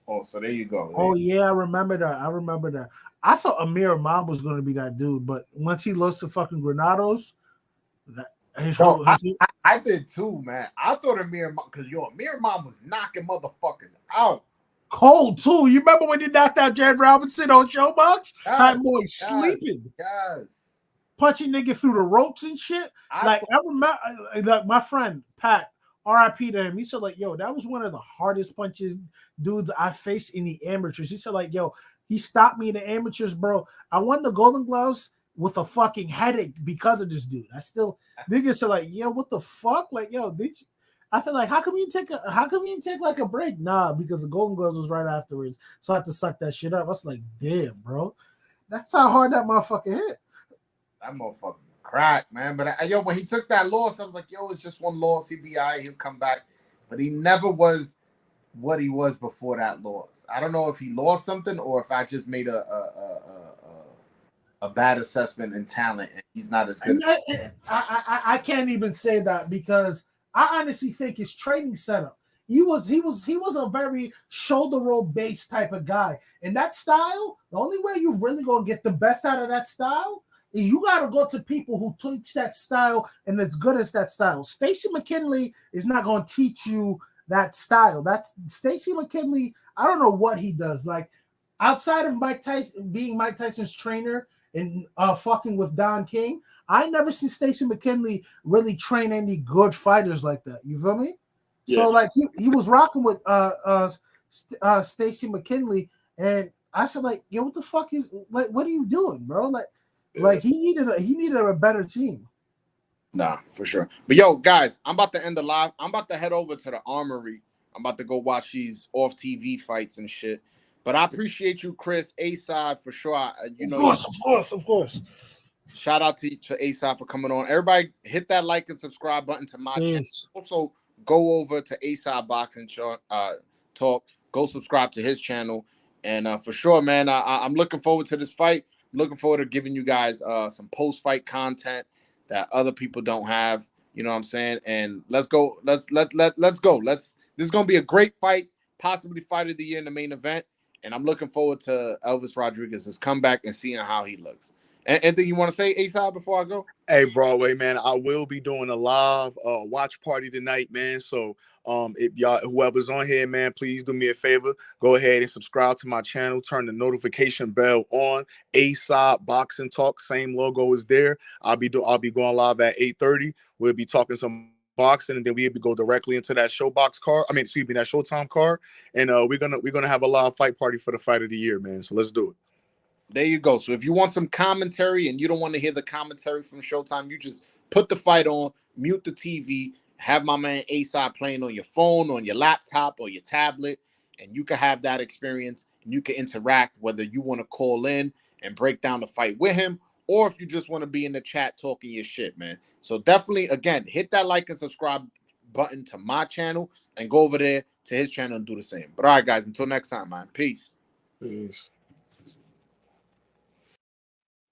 Oh, so there you go. Oh yeah, I remember that. I thought Amir Imam was going to be that dude, but once he lost to fucking Granados, I did too, man. I thought Amir Imam was knocking motherfuckers out. Cold too. You remember when he knocked out Jed Robinson on Showbox? That boy sleeping. Yes. Punching nigga through the ropes and shit. I remember, like my friend Pat, RIP to him. He said like, yo, that was one of the hardest punches dudes I faced in the amateurs. He said like, yo, he stopped me in the amateurs, bro. I won the Golden Gloves with a fucking headache because of this dude. Niggas said like, yo, what the fuck? Like, yo, I feel like how come you take like a break? Nah, because the Golden Gloves was right afterwards. So I had to suck that shit up. I was like, damn, bro. That's how hard that motherfucker hit. That motherfucker cracked, man. But when he took that loss, I was like, yo, it's just one loss. He'll be all right. He'll come back. But he never was what he was before that loss. I don't know if he lost something or if I just made a bad assessment in talent and he's not as good. I can't even say that because I honestly think his training setup. He was a very shoulder roll based type of guy. And that style, the only way you really gonna get the best out of that style is you gotta go to people who teach that style and as good as that style. Stacey McKinley is not gonna teach you that style. That's Stacey McKinley. I don't know what he does. Like outside of Mike Tyson being Mike Tyson's trainer and fucking with Don King, I never see Stacey McKinley really train any good fighters like that. You feel me? Yes. So like he was rocking with Stacey McKinley, and I said like, yo, what the fuck is like? What are you doing, bro? Like he needed a better team. Nah, for sure. But yo, guys, I'm about to end the live. I'm about to head over to the Armory. I'm about to go watch these off TV fights and shit. But I appreciate you, Chris, A-Side, for sure. Of course. Shout out to A-Side for coming on. Everybody hit that like and subscribe button to my channel. Also, go over to A-Side Boxing Talk. Go subscribe to his channel. And for sure, man, I'm looking forward to this fight. I'm looking forward to giving you guys some post-fight content that other people don't have. You know what I'm saying? And let's go. Let's go. This is gonna be a great fight, possibly fight of the year in the main event. And I'm looking forward to Elvis Rodriguez's comeback and seeing how he looks. Anything you want to say, A-Side, before I go? Hey, Broadway, man, I will be doing a live watch party tonight, man. So if y'all, whoever's on here, man, please do me a favor. Go ahead and subscribe to my channel. Turn the notification bell on. A-Side Boxing Talk, same logo is there. I'll be going live at 8:30. We'll be talking some boxing, and then we'll go directly into that that Showtime card. And we're gonna have a live fight party for the fight of the year, man. So let's do it. There you go. So if you want some commentary and you don't want to hear the commentary from Showtime, you just put the fight on, mute the TV, have my man A-Side playing on your phone, on your laptop, or your tablet, and you can have that experience and you can interact, whether you want to call in and break down the fight with him, or if you just want to be in the chat talking your shit, man. So definitely, again, hit that like and subscribe button to my channel and go over there to his channel and do the same. But all right, guys, until next time, man. Peace. Peace.